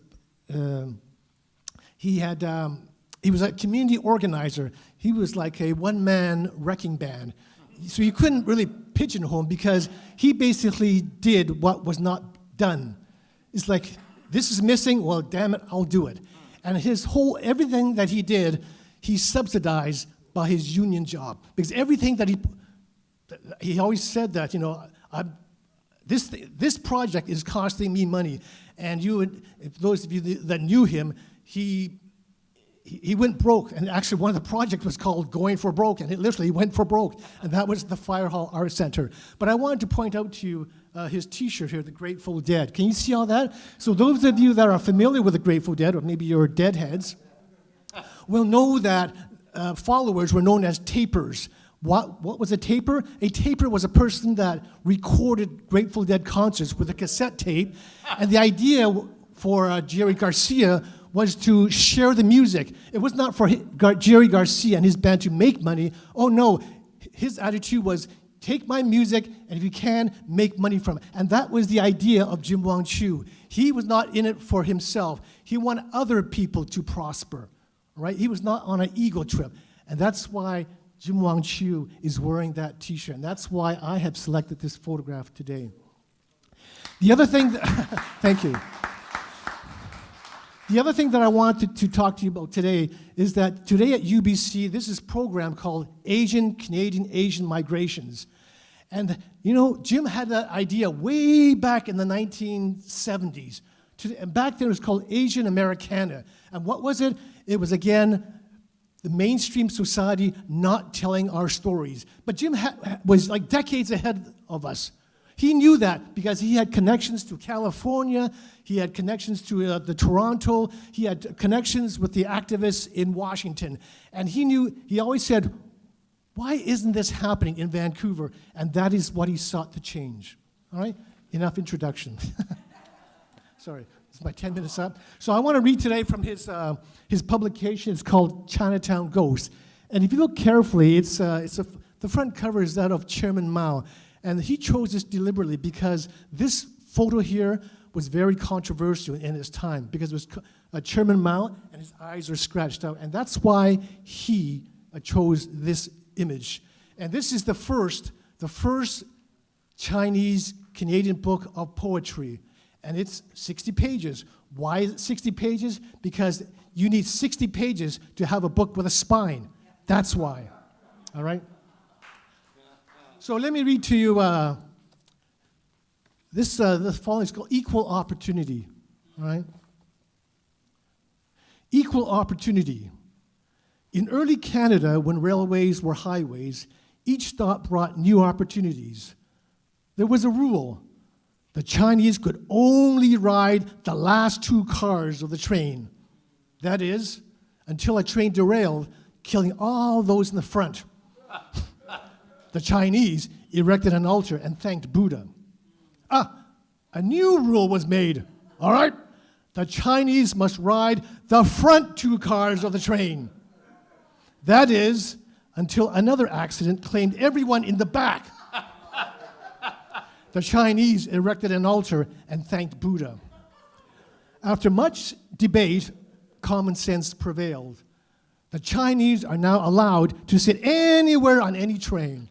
community organizer. He was like a one-man wrecking band. So you couldn't really pigeonhole him because he basically did what was not done. It's like, this is missing, well, damn it, I'll do it. And everything that he did, he subsidized by his union job. Because everything that he always said that, this project is costing me money. And if those of you that knew him, he went broke. And actually one of the projects was called Going for Broke, and it literally went for broke. And that was the Fire Hall Art Center. But I wanted to point out to you his t-shirt here, The Grateful Dead. Can you see all that? So those of you that are familiar with the Grateful Dead, or maybe you're deadheads, will know that followers were known as tapers. What was a taper? A taper was a person that recorded Grateful Dead concerts with a cassette tape, and the idea for Jerry Garcia was to share the music. It was not for Jerry Garcia and his band to make money. Oh no, his attitude was, take my music, and if you can, make money from it. And that was the idea of Jim Wong Chu. He was not in it for himself. He wanted other people to prosper, right? He was not on an ego trip. And that's why Jim Wong Chu is wearing that t-shirt. And that's why I have selected this photograph today. The other thing, thank you. The other thing that I wanted to talk to you about today is that today at UBC, this is a program called Canadian Migrations. And, Jim had that idea way back in the 1970s. And back then it was called Asian Americana. And what was it? It was, again, the mainstream society not telling our stories. But Jim was like decades ahead of us. He knew that because he had connections to California, he had connections to the Toronto, he had connections with the activists in Washington. And he always said, why isn't this happening in Vancouver? And that is what he sought to change. All right? Enough introduction. Sorry, is my 10 minutes up? So I want to read today from his publication. It's called Chinatown Ghost. And if you look carefully, the front cover is that of Chairman Mao. And he chose this deliberately because this photo here was very controversial in its time because it was Chairman Mao and his eyes are scratched out. And that's why he chose this image. And this is the first Chinese Canadian book of poetry. And it's 60 pages. Why is it 60 pages? Because you need 60 pages to have a book with a spine. That's why. All right? So let me read to you this following is called Equal Opportunity. All right? Equal opportunity. In early Canada, when railways were highways, each stop brought new opportunities. There was a rule. The Chinese could only ride the last 2 cars of the train. That is, until a train derailed, killing all those in the front. The Chinese erected an altar and thanked Buddha. A new rule was made. All right? The Chinese must ride the front 2 cars of the train. That is, until another accident claimed everyone in the back. The Chinese erected an altar and thanked Buddha. After much debate, common sense prevailed. The Chinese are now allowed to sit anywhere on any train.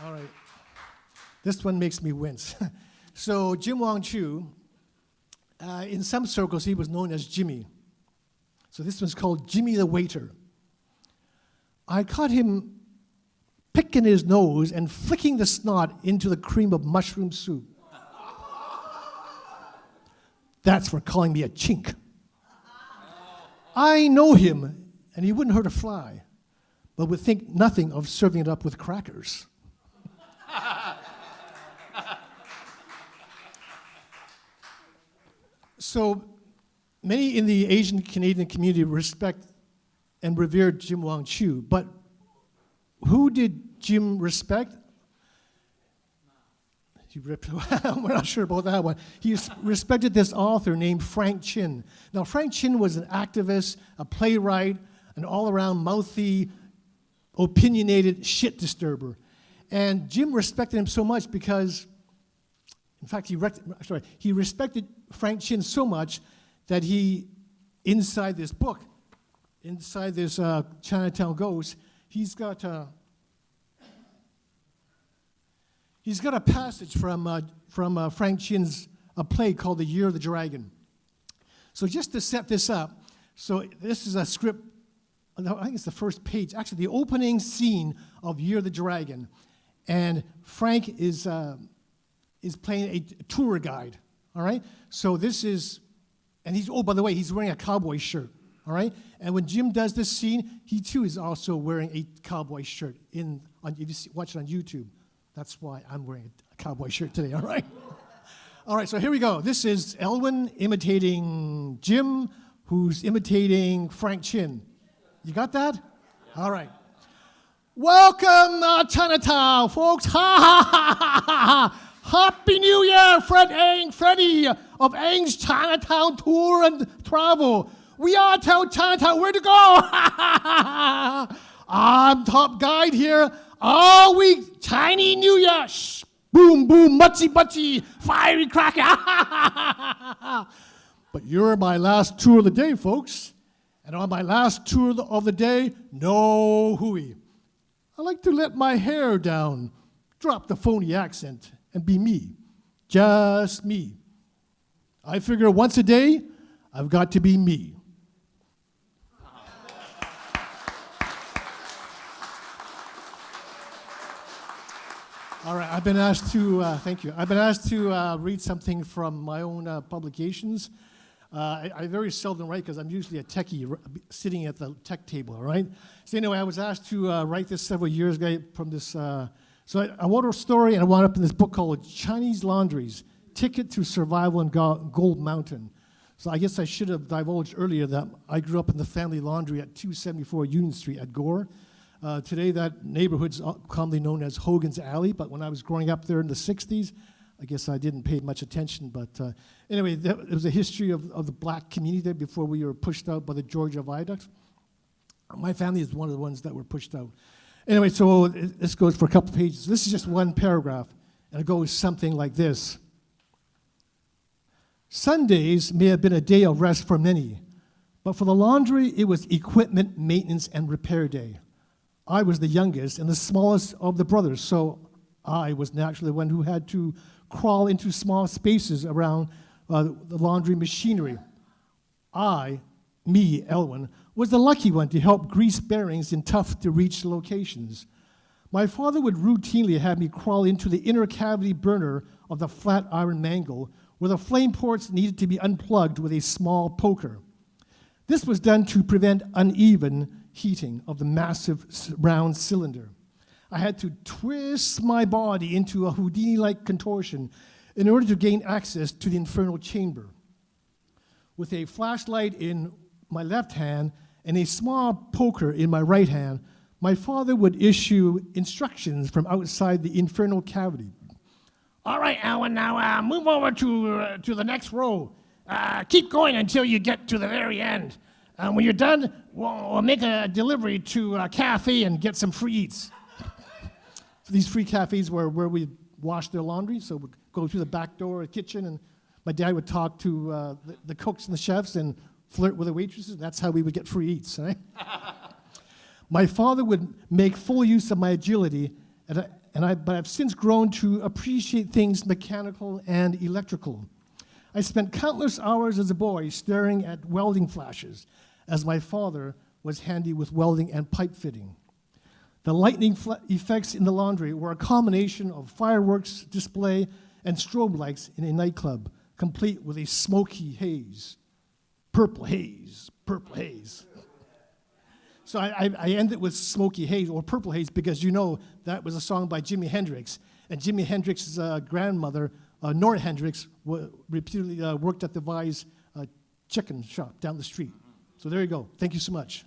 All right. This one makes me wince. So Jim Wong Chu, in some circles, he was known as Jimmy. So this one's called Jimmy the Waiter. I caught him picking his nose and flicking the snot into the cream of mushroom soup. That's for calling me a chink. I know him, and he wouldn't hurt a fly, but would think nothing of serving it up with crackers. So many in the Asian Canadian community respect and revere Jim Wong Chu, but who did Jim respect? We're not sure about that one. He respected this author named Frank Chin. Now, Frank Chin was an activist, a playwright, an all-around mouthy, opinionated shit disturber. And Jim respected him so much because, in fact, he respected Frank Chin so much that he, inside this book, inside this Chinatown Ghost, he's got a passage from Frank Chin's play called The Year of the Dragon. So just to set this up, so this is a script, I think it's the first page, actually the opening scene of Year of the Dragon. And Frank is playing a tour guide, all right? So this is, and he's, oh, by the way, he's wearing a cowboy shirt, all right? And when Jim does this scene, he too is also wearing a cowboy shirt. If you watch it on YouTube, that's why I'm wearing a cowboy shirt today, all right? All right, so here we go. This is Elwin imitating Jim, who's imitating Frank Chin. You got that? All right. Welcome, Chinatown, folks. Ha, ha, ha, ha, ha. Happy New Year, Freddie of Ang's Chinatown Tour and Travel. We all tell Chinatown where to go. I'm top guide here all week. Chinese New Year. Shh, boom, boom, mutsy, mutsy, fiery cracker. But you're my last tour of the day, folks. And on my last tour of the day, no hooey. I like to let my hair down, drop the phony accent, and be me, just me. I figure once a day, I've got to be me. All right, I've been asked to, thank you. I've been asked to read something from my own publications. I very seldom write because I'm usually a techie sitting at the tech table, all right? So anyway, I was asked to write this several years ago from this, so I wrote a story and I wound up in this book called Chinese Laundries, Ticket to Survival in Gold Mountain. So I guess I should have divulged earlier that I grew up in the family laundry at 274 Union Street at Gore. Today that neighborhood's commonly known as Hogan's Alley, but when I was growing up there in the 60s, I guess I didn't pay much attention, but anyway, there was a history of the black community there before we were pushed out by the Georgia Viaduct. My family is one of the ones that were pushed out. Anyway, so this goes for a couple pages. This is just one paragraph, and it goes something like this. Sundays may have been a day of rest for many, but for the laundry, it was equipment maintenance and repair day. I was the youngest and the smallest of the brothers, so I was naturally the one who had to crawl into small spaces around the laundry machinery. Me, Elwin, was the lucky one to help grease bearings in tough-to-reach locations. My father would routinely have me crawl into the inner cavity burner of the flat iron mangle where the flame ports needed to be unplugged with a small poker. This was done to prevent uneven heating of the massive round cylinder. I had to twist my body into a Houdini-like contortion in order to gain access to the infernal chamber. With a flashlight in my left hand and a small poker in my right hand, my father would issue instructions from outside the infernal cavity. All right, Elwin, now move over to the next row. Keep going until you get to the very end. When you're done, we'll make a delivery to a cafe and get some free eats. These free cafes were where we wash their laundry, so we'd go through the back door of the kitchen, and my dad would talk to the cooks and the chefs and flirt with the waitresses, and that's how we would get free eats, right? My father would make full use of my agility, but I've since grown to appreciate things mechanical and electrical. I spent countless hours as a boy staring at welding flashes, as my father was handy with welding and pipe fitting. The lightning effects in the laundry were a combination of fireworks display and strobe lights in a nightclub, complete with a smoky haze. Purple haze, purple haze. So I end it with smoky haze or purple haze because you know that was a song by Jimi Hendrix. And Jimi Hendrix's grandmother, Nora Hendrix, repeatedly worked at the Vise chicken shop down the street. So there you go. Thank you so much.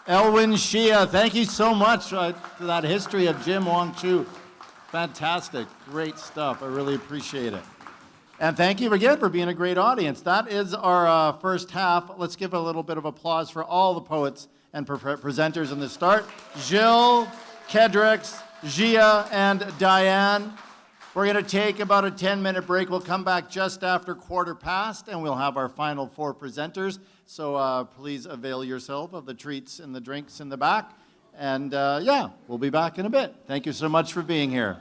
Elwin Xie, thank you so much for that history of Jim Wong Chu. Fantastic, great stuff. I really appreciate it. And thank you again for being a great audience. That is our first half. Let's give a little bit of applause for all the poets and presenters in the start. Gilles, Kedrick, Ghia, and Diane. We're going to take about a 10-minute break. We'll come back just after 1:15, and we'll have our final 4 presenters. So please avail yourself of the treats and the drinks in the back. And yeah, we'll be back in a bit. Thank you so much for being here.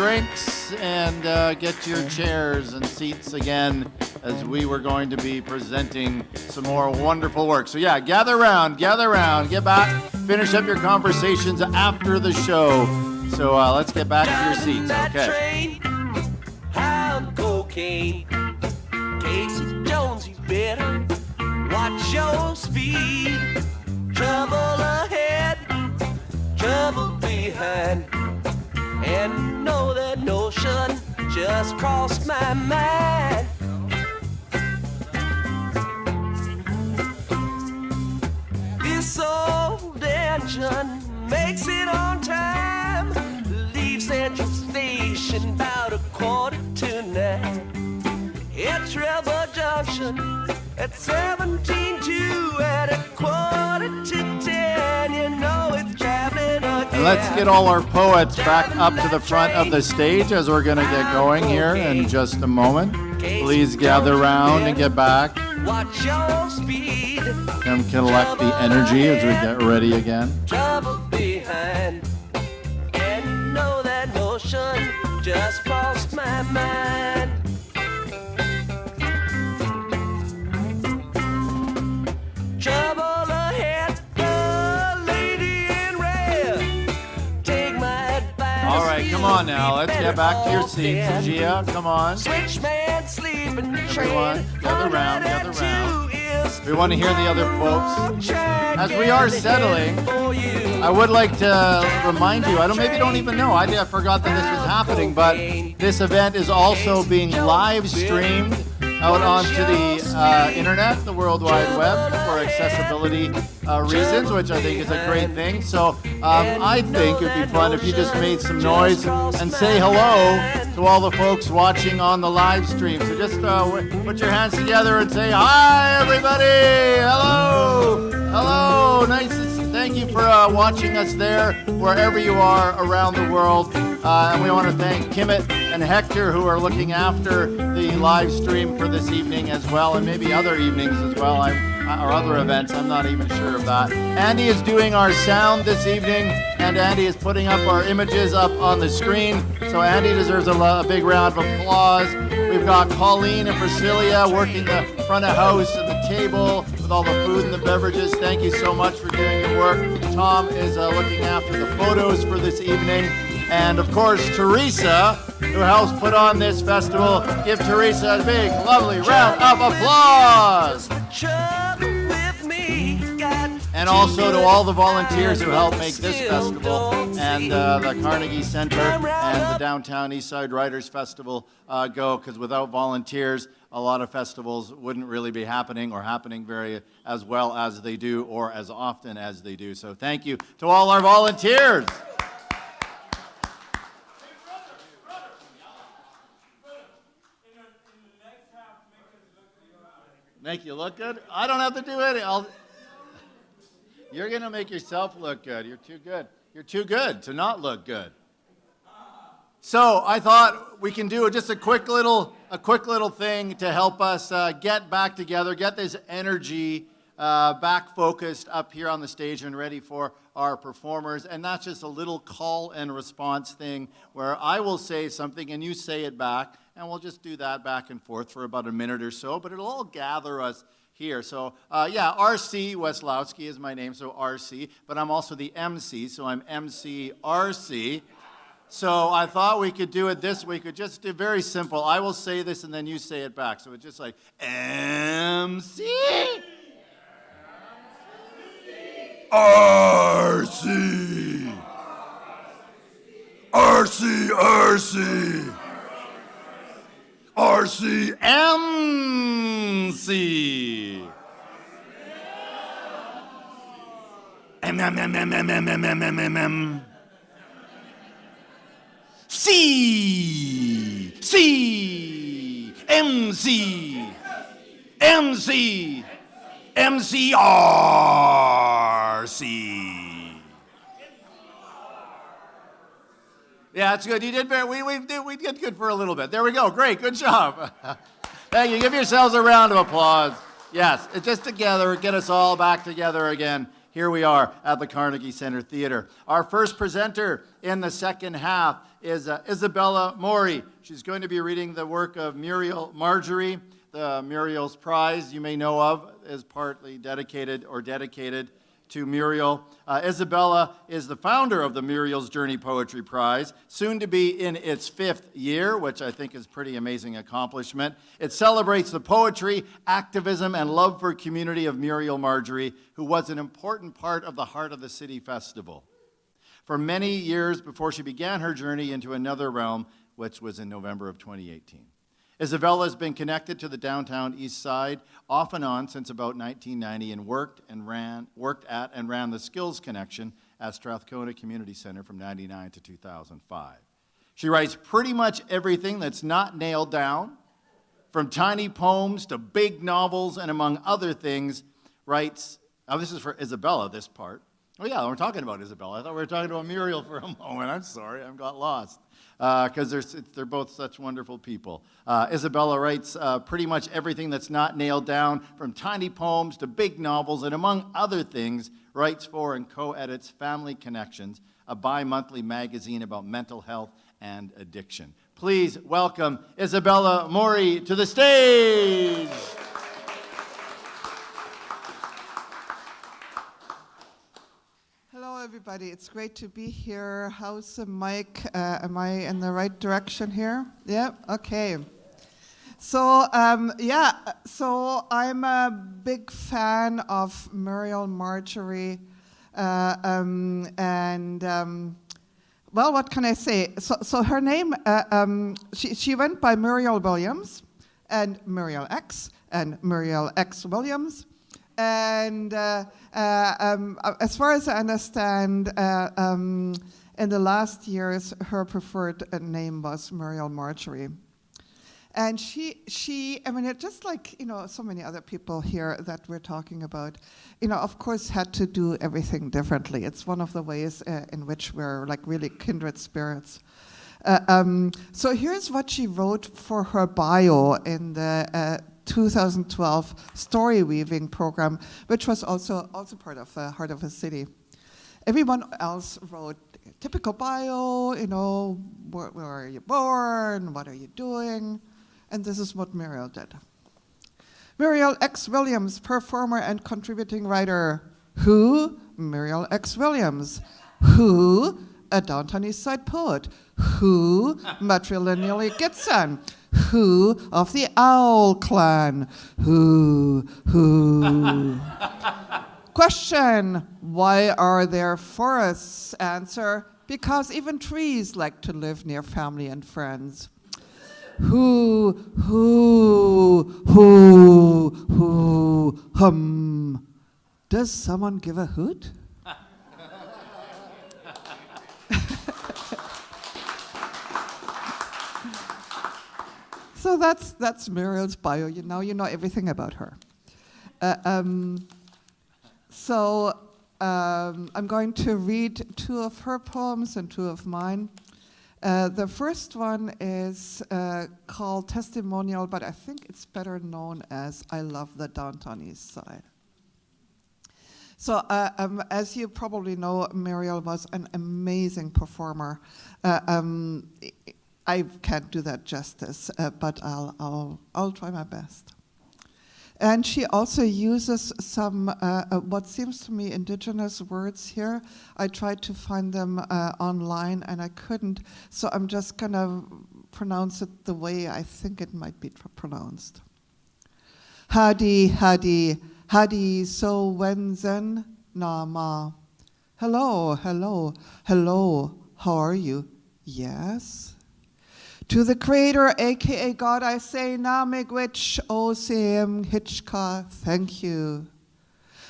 drinks and get your chairs and seats again, as we were going to be presenting some more wonderful work. So yeah, gather around, get back, finish up your conversations after the show. So let's get back to your seats, okay? How cocaine, Casey Jones, you better watch your speed. Trouble ahead, trouble behind, and know that notion just crossed my mind. This old engine makes it on time, leaves Central Station about 8:45. At Trevor Junction at 17:02 at 9:45. You know it's traveling again. And let's get all our poets back up to the front of the stage as we're going to get going here in just a moment. Please gather around and get back. Watch your speed. Come collect the energy as we get ready again. Trouble behind, and know that notion just crossed my mind. Trouble ahead, the lady in red. Take my advice. All right, come on now. Let's get back to your seats. Ghia, come on. Switchman sleeping Everyone, train. gather round, gather round. 102 is We want to hear the other folks. track As we are settling, for you. I would like to remind you, maybe you don't even know, I forgot that this was happening, but this event is also being live streamed out onto the internet, the World Wide Web, for accessibility reasons, which I think is a great thing. So I think it would be fun if you just made some noise and say hello to all the folks watching on the live stream. So just put your hands together and say, hi, everybody! Hello! Hello! Nice to see. Thank you for watching us there, wherever you are around the world. And we want to thank Kimmett and Hector, who are looking after the live stream for this evening as well, and maybe other evenings as well, or other events. I'm not even sure of that. Andy is doing our sound this evening, and Andy is putting up our images up on the screen. So Andy deserves a big round of applause. We've got Colleen and Priscilla working the front of house and the table with all the food and the beverages. Thank you so much for doing your work. Tom is looking after the photos for this evening. And of course, Teresa, who helps put on this festival. Give Teresa a big, lovely round of applause. And also to all the volunteers who help make this festival and the Carnegie Center and the Downtown Eastside Writers Festival go, because without volunteers, a lot of festivals wouldn't really be happening or happening very as well as they do or as often as they do. So thank you to all our volunteers. Make you look good? I don't have to do it. You're going to make yourself look good. You're too good. You're too good to not look good. So I thought we can do just a quick little thing to help us get back together, get this energy back focused up here on the stage and ready for our performers. And that's just a little call and response thing where I will say something and you say it back. And we'll just do that back and forth for about a minute or so, but it'll all gather us here. So, RC Weslowski is my name, so RC, but I'm also the MC, so I'm MC RC. So I thought we could do it this way. We could just do very simple. I will say this and then you say it back. So it's just like, MC RC RC RC RC Emcee. C MC MC MCRC. Yeah, that's good. You did very. We did good for a little bit. There we go. Great. Good job. Thank you. Give yourselves a round of applause. Yes, it's just together. Get us all back together again Here we are at the Carnegie Center Theater. Our first presenter in the second half is Isabella Mori. She's going to be reading the work of Muriel Marjorie. The Muriel's Prize, you may know of, is partly dedicated to Muriel. Isabella is the founder of the Muriel's Journey Poetry Prize, soon to be in its 5th year, which I think is a pretty amazing accomplishment. It celebrates the poetry, activism, and love for community of Muriel Marjorie, who was an important part of the Heart of the City Festival for many years before she began her journey into another realm, which was in November of 2018. Isabella has been connected to the downtown Eastside off and on since about 1990 and worked at and ran the Skills Connection at Strathcona Community Center from 1999 to 2005. She writes pretty much everything that's not nailed down, from tiny poems to big novels, and among other things, writes, now this is for Isabella, this part. Oh yeah, we're talking about Isabella. I thought we were talking about Muriel for a moment. I'm sorry, I got lost. Because they're both such wonderful people. Isabella writes pretty much everything that's not nailed down, from tiny poems to big novels, and among other things, writes for and co-edits Family Connections, a bi-monthly magazine about mental health and addiction. Please welcome Isabella Mori to the stage. Hello, everybody. It's great to be here. How's the mic? Am I in the right direction here? Yeah? Okay. So, so I'm a big fan of Muriel Marjorie. Well, what can I say? So her name, she went by Muriel Williams and Muriel X and Muriel X Williams. And as far as I understand, in the last years, her preferred name was Muriel Marjorie. And she, I mean, just like, so many other people here that we're talking about, of course, had to do everything differently. It's one of the ways in which we're like really kindred spirits. So here's what she wrote for her bio in the 2012 story weaving program, which was also part of Heart of a City. Everyone else wrote a typical bio, where are you born, what are you doing, and this is what Muriel did. Muriel X. Williams, performer and contributing writer. Who? Muriel X. Williams. Who? A downtown Eastside poet. Who? Matrilineally Gitson. Who of the Owl Clan? Who? Question, why are there forests? Answer, because even trees like to live near family and friends. Who, does someone give a hoot? So that's Muriel's bio. You know everything about her. So I'm going to read 2 of her poems and 2 of mine. The first one is called Testimonial, but I think it's better known as I Love the Downtown East Side. So as you probably know, Muriel was an amazing performer. I can't do that justice, but I'll try my best. And she also uses some what seems to me indigenous words here. I tried to find them online and I couldn't, so I'm just gonna pronounce it the way I think it might be pronounced. Hadi, hadi, hadi so wenzen nama. Hello, hello, hello, how are you? Yes. To the Creator, aka God, I say, Namigwich Osem Hitchka, thank you.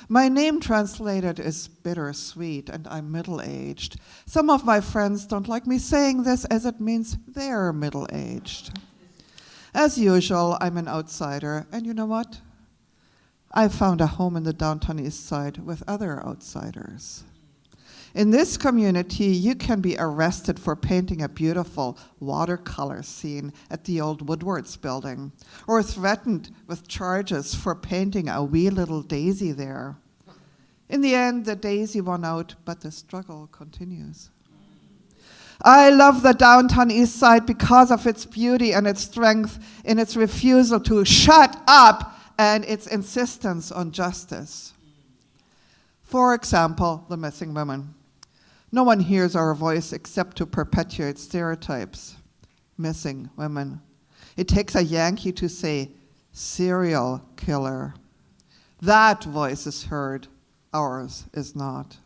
My name translated is bittersweet, and I'm middle-aged. Some of my friends don't like me saying this as it means they're middle-aged. As usual, I'm an outsider, and you know what? I found a home in the downtown East Side with other outsiders. In this community, you can be arrested for painting a beautiful watercolor scene at the old Woodwards building, or threatened with charges for painting a wee little daisy there. In the end, the daisy won out, but the struggle continues. I love the downtown Eastside because of its beauty and its strength in its refusal to shut up and its insistence on justice. For example, the missing women. No one hears our voice except to perpetuate stereotypes. Missing women. It takes a Yankee to say, serial killer. That voice is heard, ours is not.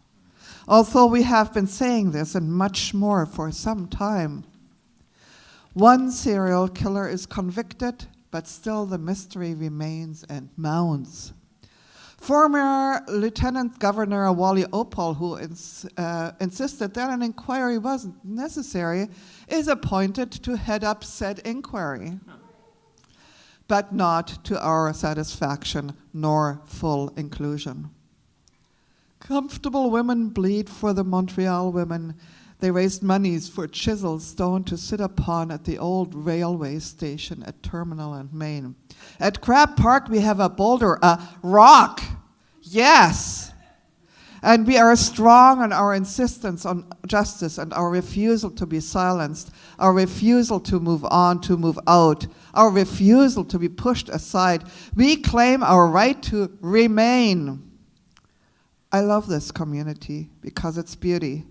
Although we have been saying this and much more for some time. One serial killer is convicted, but still the mystery remains and mounts. Former Lieutenant Governor Wally Opal, who insisted that an inquiry wasn't necessary, is appointed to head up said inquiry, but not to our satisfaction nor full inclusion. Comfortable women bleed for the Montreal women. They raised monies for chisels stone to sit upon at the old railway station at Terminal and Main. At Crab Park, we have a boulder, a rock. Yes. And we are strong on our insistence on justice and our refusal to be silenced, our refusal to move on, to move out, our refusal to be pushed aside. We claim our right to remain. I love this community because it's beauty.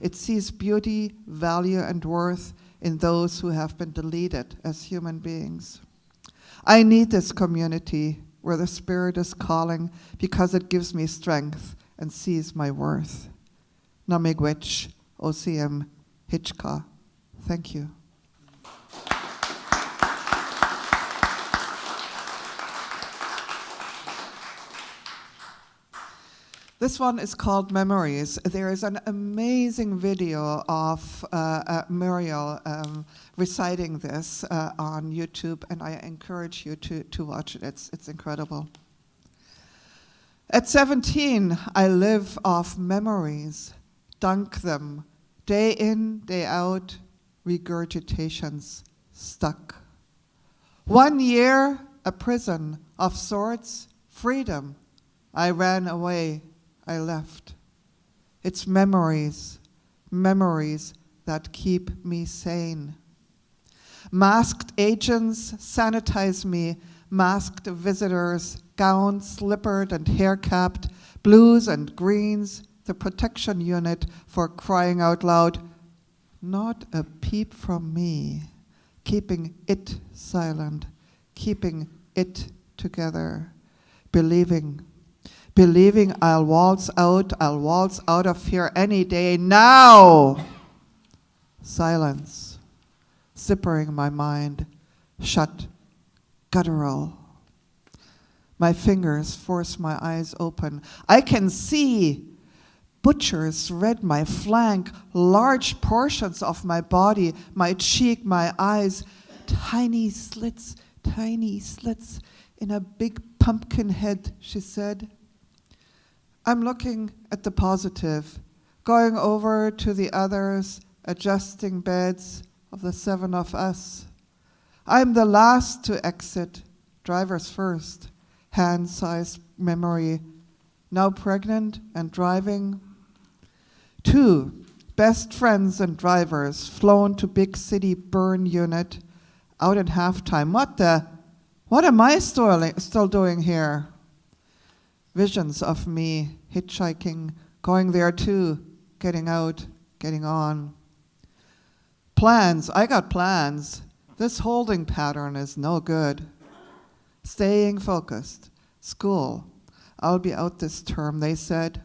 It sees beauty, value, and worth in those who have been deleted as human beings. I need this community where the Spirit is calling because it gives me strength and sees my worth. Namigwech, OCM, Hitchka. Thank you. This one is called Memories. There is an amazing video of Muriel reciting this on YouTube, and I encourage you to watch it. It's incredible. At 17, I live off memories, dunk them, day in, day out, regurgitations stuck. 1 year, a prison of sorts, freedom. I ran away. I left. It's memories, memories that keep me sane. Masked agents sanitize me, masked visitors, gowns slippered and hair-capped, blues and greens, the protection unit for crying out loud. Not a peep from me, keeping it silent, keeping it together, believing I'll waltz out of here any day now. Silence, zippering my mind, shut, guttural. My fingers force my eyes open. I can see butchers read my flank, large portions of my body, my cheek, my eyes, tiny slits in a big pumpkin head, she said. I'm looking at the positive, going over to the others, adjusting beds of the 7 of us. I'm the last to exit, drivers first, hand-sized memory, now pregnant and driving. 2 best friends and drivers, flown to big city burn unit, out at halftime. What am I still doing here? Visions of me hitchhiking, going there too, getting out, getting on. Plans, I got plans. This holding pattern is no good. Staying focused. School, I'll be out this term, they said.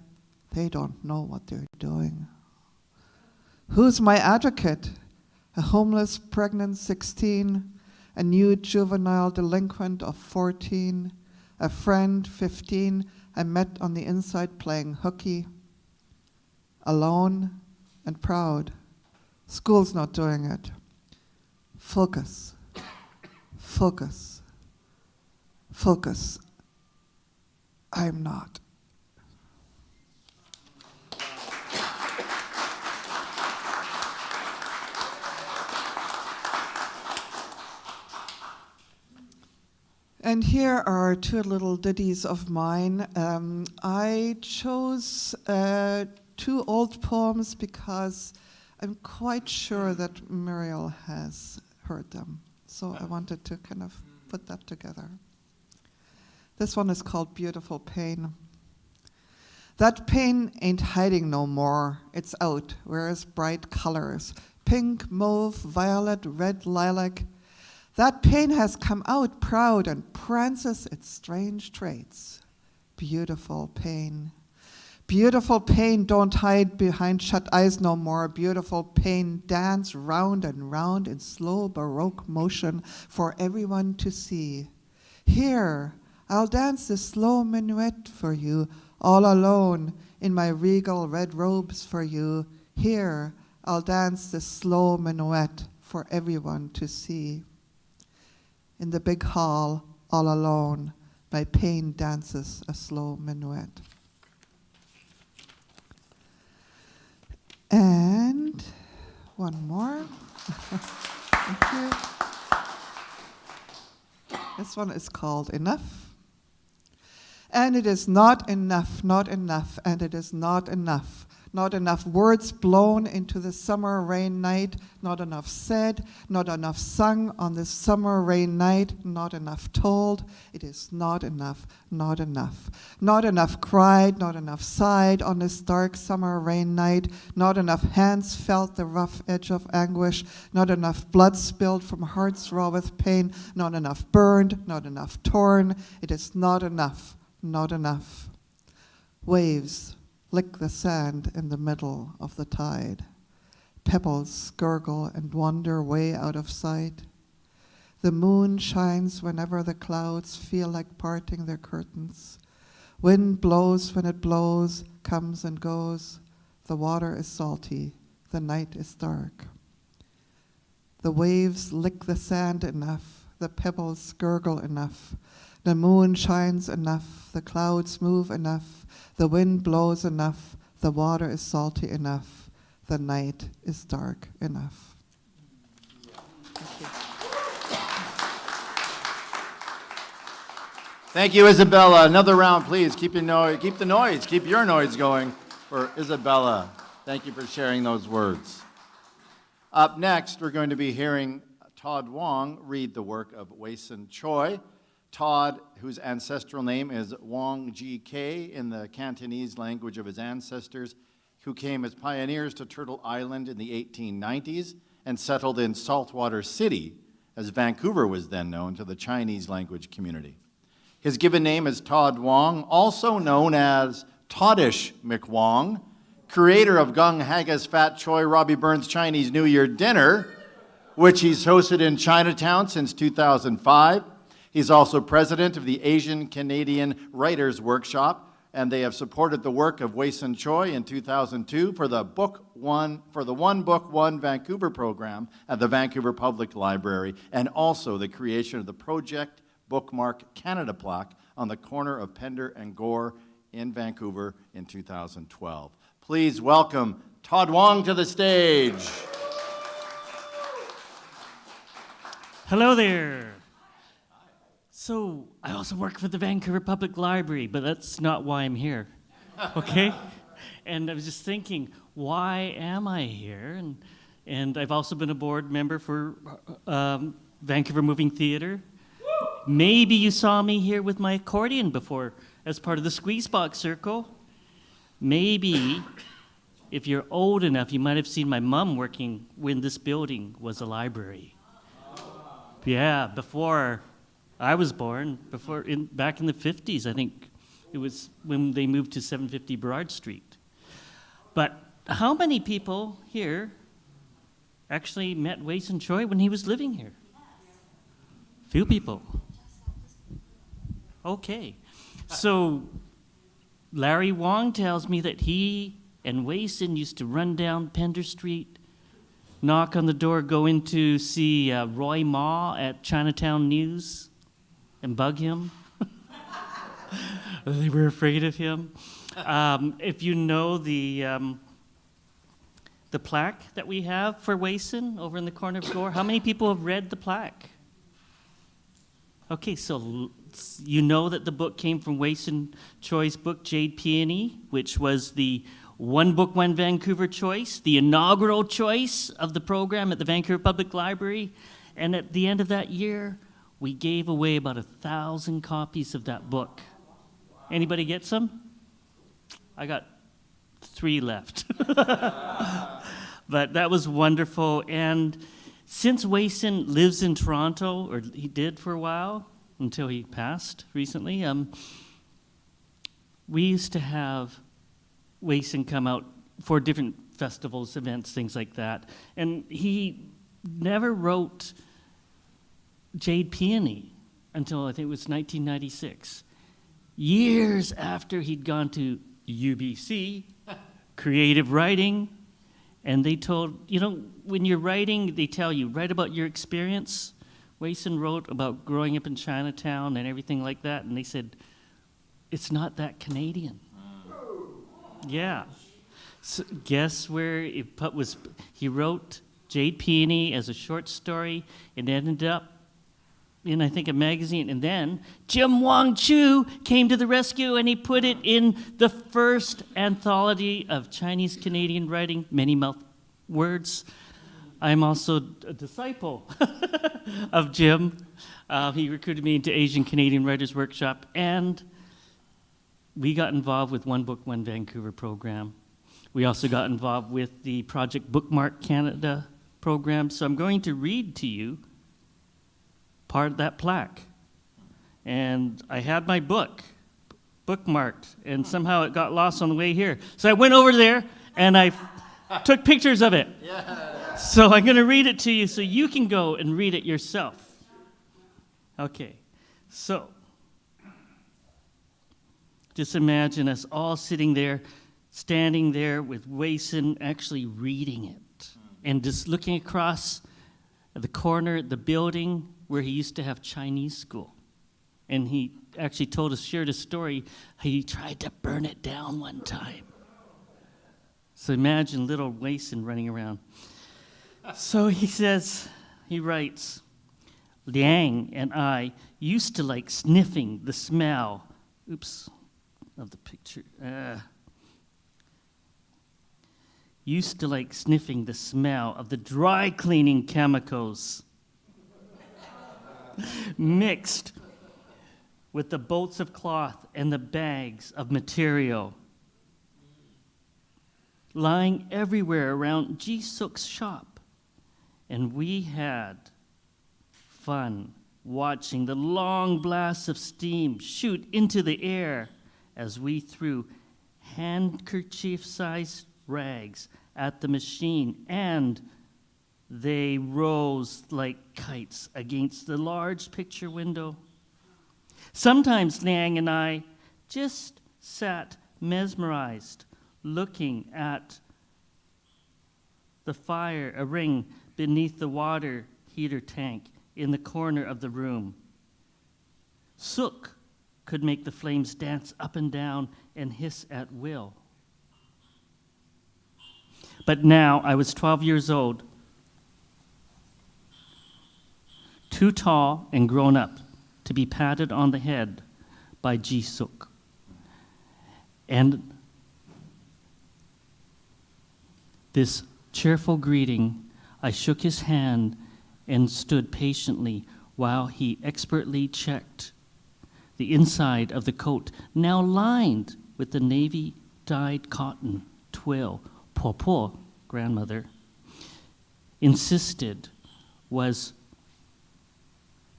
They don't know what they're doing. Who's my advocate? A homeless pregnant 16, a new juvenile delinquent of 14, a friend 15, I met on the inside playing hooky, alone and proud. School's not doing it. Focus, focus, focus. I'm not. And here are two little ditties of mine. I chose two old poems because I'm quite sure that Muriel has heard them. So I wanted to kind of put that together. This one is called Beautiful Pain. That pain ain't hiding no more. It's out, wears bright colors. Pink, mauve, violet, red, lilac. That pain has come out proud and prances its strange traits. Beautiful pain. Beautiful pain, don't hide behind shut eyes no more. Beautiful pain, dance round and round in slow baroque motion for everyone to see. Here, I'll dance this slow minuet for you, all alone in my regal red robes for you. Here, I'll dance this slow minuet for everyone to see. In the big hall, all alone, my pain dances a slow minuet. And one more. Thank you. This one is called Enough. And it is not enough, and it is not enough. Not enough words blown into the summer rain night, not enough said, not enough sung on this summer rain night, not enough told. It is not enough, not enough. Not enough cried, not enough sighed on this dark summer rain night, not enough hands felt the rough edge of anguish, not enough blood spilled from hearts raw with pain, not enough burned, not enough torn. It is not enough, not enough. Waves lick the sand in the middle of the tide. Pebbles gurgle and wander way out of sight. The moon shines whenever the clouds feel like parting their curtains. Wind blows when it blows, comes and goes. The water is salty, the night is dark. The waves lick the sand enough, the pebbles gurgle enough. The moon shines enough, the clouds move enough, the wind blows enough, the water is salty enough, the night is dark enough. Thank you, Isabella. Another round, please. Keep your noise going for Isabella. Thank you for sharing those words. Up next, we're going to be hearing Todd Wong read the work of Wayson Choy. Todd, whose ancestral name is Wong Chi in the Cantonese language of his ancestors, who came as pioneers to Turtle Island in the 1890s and settled in Saltwater City, as Vancouver was then known to the Chinese language community. His given name is Todd Wong, also known as Toddish McWong, creator of Gung Haggis Fat Choi Robbie Burns Chinese New Year Dinner, which he's hosted in Chinatown since 2005. He's also president of the Asian Canadian Writers Workshop, and they have supported the work of Wayson Choy in 2002 for the One Book One Vancouver program at the Vancouver Public Library, and also the creation of the Project Bookmark Canada plaque on the corner of Pender and Gore in Vancouver in 2012. Please welcome Todd Wong to the stage. Hello there. So, I also work for the Vancouver Public Library, but that's not why I'm here, okay? And I was just thinking, why am I here? And I've also been a board member for Vancouver Moving Theatre. Maybe you saw me here with my accordion before as part of the Squeeze Box Circle. Maybe, if you're old enough, you might have seen my mom working when this building was a library. Yeah, before I was born, back in the 50s, I think it was when they moved to 750 Burrard Street. But how many people here actually met Wayson Choy when he was living here? Few people. Okay. So Larry Wong tells me that he and Wayson used to run down Pender Street, knock on the door, go in to see Roy Ma at Chinatown News, and bug him. They were afraid of him. If you know the plaque that we have for Wayson over in the corner of Gore, how many people have read the plaque? Okay, so you know that the book came from Wayson Choy's book, Jade Peony, which was the One Book, One Vancouver choice, the inaugural choice of the program at the Vancouver Public Library. And at the end of that year, we gave away about 1,000 copies of that book. Anybody get some? I got 3 left. But that was wonderful. And since Wayson lives in Toronto, or he did for a while, until he passed recently, we used to have Wayson come out for different festivals, events, things like that. And he never wrote Jade Peony until I think it was 1996. Years after he'd gone to UBC, creative writing, and they told, when you're writing, they tell you, write about your experience. Wayson wrote about growing up in Chinatown and everything like that, and they said, it's not that Canadian. Yeah. So guess where it was? He wrote Jade Peony as a short story. It ended up in, I think, a magazine. And then Jim Wong Chu came to the rescue, and he put it in the first anthology of Chinese Canadian writing, Many Mouth Words. I'm also a disciple of Jim. He recruited me into Asian Canadian Writers Workshop, and we got involved with One Book, One Vancouver program. We also got involved with the Project Bookmark Canada program. So I'm going to read to you part of that plaque. And I had my book bookmarked, and somehow it got lost on the way here. So I went over there, and I took pictures of it. Yeah. So I'm going to read it to you so you can go and read it yourself. Okay, so just imagine us all sitting there, standing there with Wayson actually reading it and just looking across the corner, the building where he used to have Chinese school. And he actually shared a story, how he tried to burn it down one time. So imagine little Wayson running around. So he writes, Liang and I used to like sniffing the smell, of the picture. Used to like sniffing the smell of the dry cleaning chemicals mixed with the boats of cloth and the bags of material lying everywhere around Ji Suk's shop. And we had fun watching the long blasts of steam shoot into the air as we threw handkerchief-sized rags at the machine, and they rose like kites against the large picture window. Sometimes Liang and I just sat mesmerized, looking at the fire, a ring beneath the water heater tank in the corner of the room. Suk could make the flames dance up and down and hiss at will. But now I was 12 years old, too tall and grown up to be patted on the head by Ji Suk. And this cheerful greeting, I shook his hand and stood patiently while he expertly checked the inside of the coat, now lined with the navy-dyed cotton twill. Po, grandmother, insisted was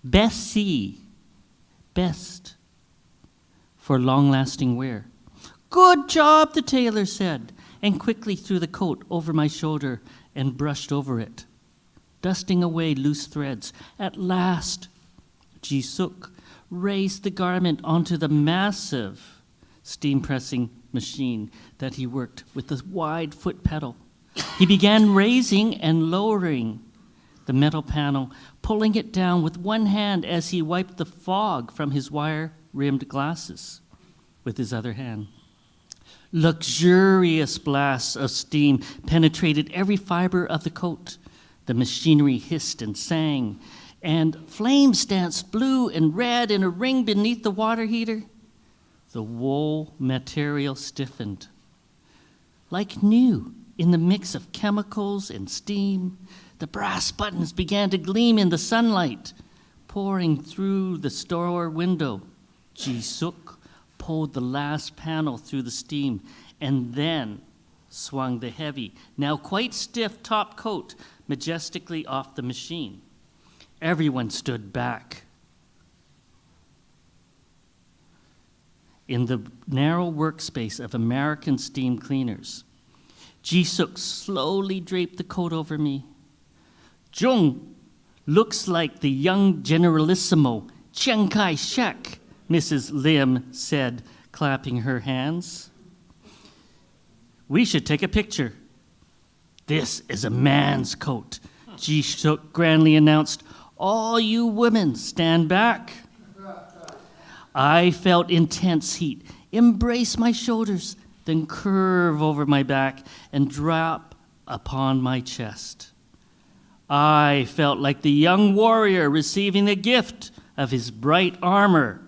best for long-lasting wear. Good job, the tailor said, and quickly threw the coat over my shoulder and brushed over it, dusting away loose threads. At last, Ji Suk raised the garment onto the massive steam-pressing machine that he worked with the wide foot pedal. He began raising and lowering the metal panel, pulling it down with one hand as he wiped the fog from his wire-rimmed glasses with his other hand. Luxurious blasts of steam penetrated every fiber of the coat. The machinery hissed and sang, and flames danced blue and red in a ring beneath the water heater. The wool material stiffened. Like new, in the mix of chemicals and steam, the brass buttons began to gleam in the sunlight, pouring through the store window. Ji-suk pulled the last panel through the steam and then swung the heavy, now quite stiff top coat majestically off the machine. Everyone stood back. In the narrow workspace of American steam cleaners, Ji-suk slowly draped the coat over me. Jung looks like the young Generalissimo Chiang Kai-shek, Mrs. Lim said, clapping her hands. We should take a picture. This is a man's coat, Ji-suk grandly announced. All you women, stand back. I felt intense heat embrace my shoulders, then curve over my back and drop upon my chest. I felt like the young warrior receiving the gift of his bright armor,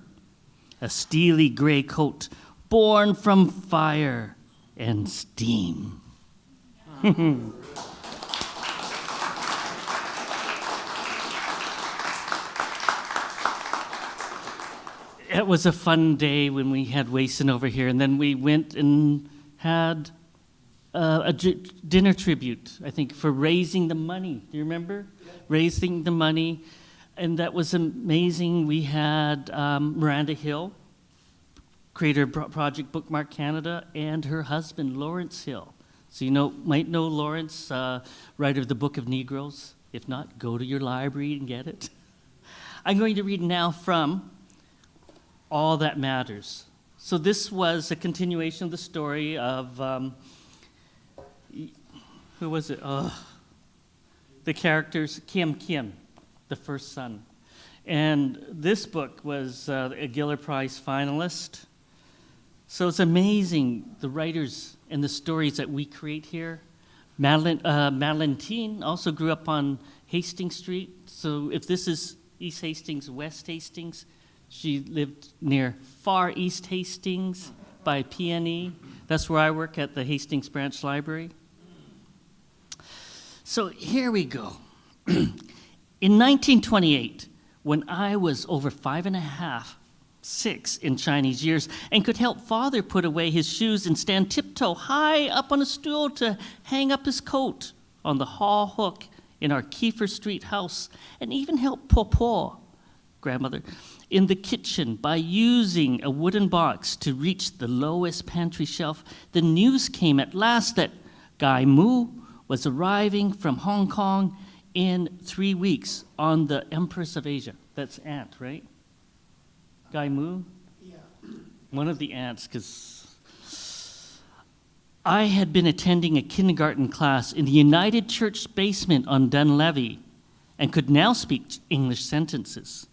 a steely gray coat born from fire and steam. It was a fun day when we had Wayson over here, and then we went and had a dinner tribute, I think, for raising the money. Do you remember? Yeah. Raising the money, and that was amazing. We had Miranda Hill, creator of Project Bookmark Canada, and her husband, Lawrence Hill. So might know Lawrence, writer of the Book of Negroes. If not, go to your library and get it. I'm going to read now from All That Matters. So this was a continuation of the story of, who was it? The characters, Kim, the first son. And this book was a Giller Prize finalist. So it's amazing, the writers and the stories that we create here. Madeline Teen also grew up on Hastings Street. So if this is East Hastings, West Hastings, she lived near far East Hastings by PNE. That's where I work, at the Hastings Branch Library. So here we go. In 1928, when I was over 5.5, 6 in Chinese years, and could help father put away his shoes and stand tiptoe high up on a stool to hang up his coat on the hall hook in our Kiefer Street house, and even help Popo, grandmother, in the kitchen by using a wooden box to reach the lowest pantry shelf, the news came at last that Guy Mu was arriving from Hong Kong in 3 weeks on the Empress of Asia. That's aunt, right? Guy Mu? Yeah. One of the aunts, because I had been attending a kindergarten class in the United Church basement on Dunlevy and could now speak English sentences.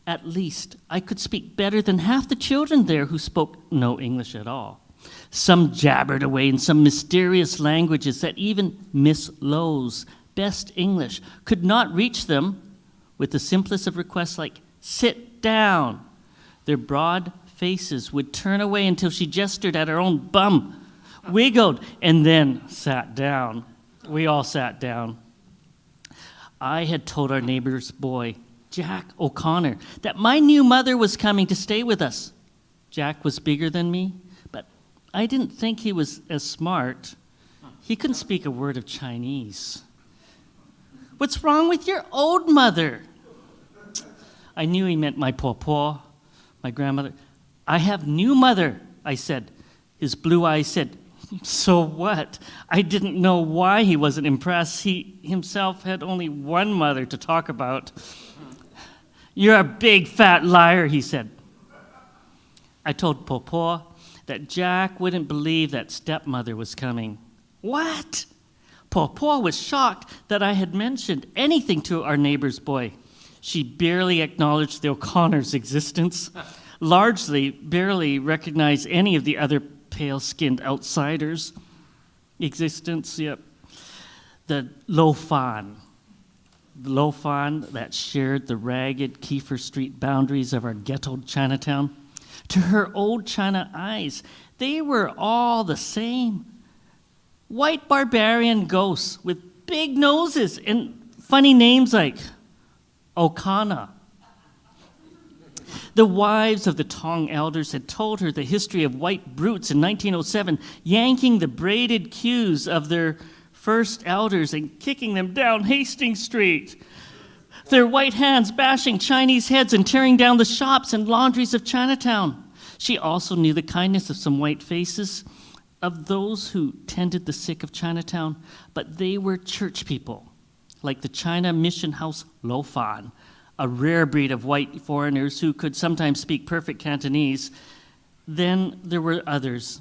At least I could speak better than half the children there who spoke no English at all. Some jabbered away in some mysterious languages that even Miss Lowe's best English could not reach them with the simplest of requests like, sit down. Their broad faces would turn away until she gestured at her own bum, wiggled, and then sat down. We all sat down. I had told our neighbor's boy, Jack O'Connor, that my new mother was coming to stay with us. Jack was bigger than me, but I didn't think he was as smart. He couldn't speak a word of Chinese. What's wrong with your old mother? I knew he meant my pawpaw, my grandmother. I have new mother, I said. His blue eyes said, so what? I didn't know why he wasn't impressed. He himself had only one mother to talk about. You're a big fat liar, he said. I told Pawpaw that Jack wouldn't believe that stepmother was coming. What? Pawpaw was shocked that I had mentioned anything to our neighbor's boy. She barely acknowledged the O'Connors' existence, largely barely recognized any of the other pale-skinned outsiders' existence. Yep. The Lo Fan, Lo Fan that shared the ragged Kiefer Street boundaries of our ghettoed Chinatown. To her old China eyes, they were all the same. White barbarian ghosts with big noses and funny names like Okana. The wives of the Tong elders had told her the history of white brutes in 1907, yanking the braided queues of their first elders and kicking them down Hastings Street. Their white hands bashing Chinese heads and tearing down the shops and laundries of Chinatown. She also knew the kindness of some white faces, of those who tended the sick of Chinatown, but they were church people, like the China Mission House Lo Fan, a rare breed of white foreigners who could sometimes speak perfect Cantonese. Then there were others.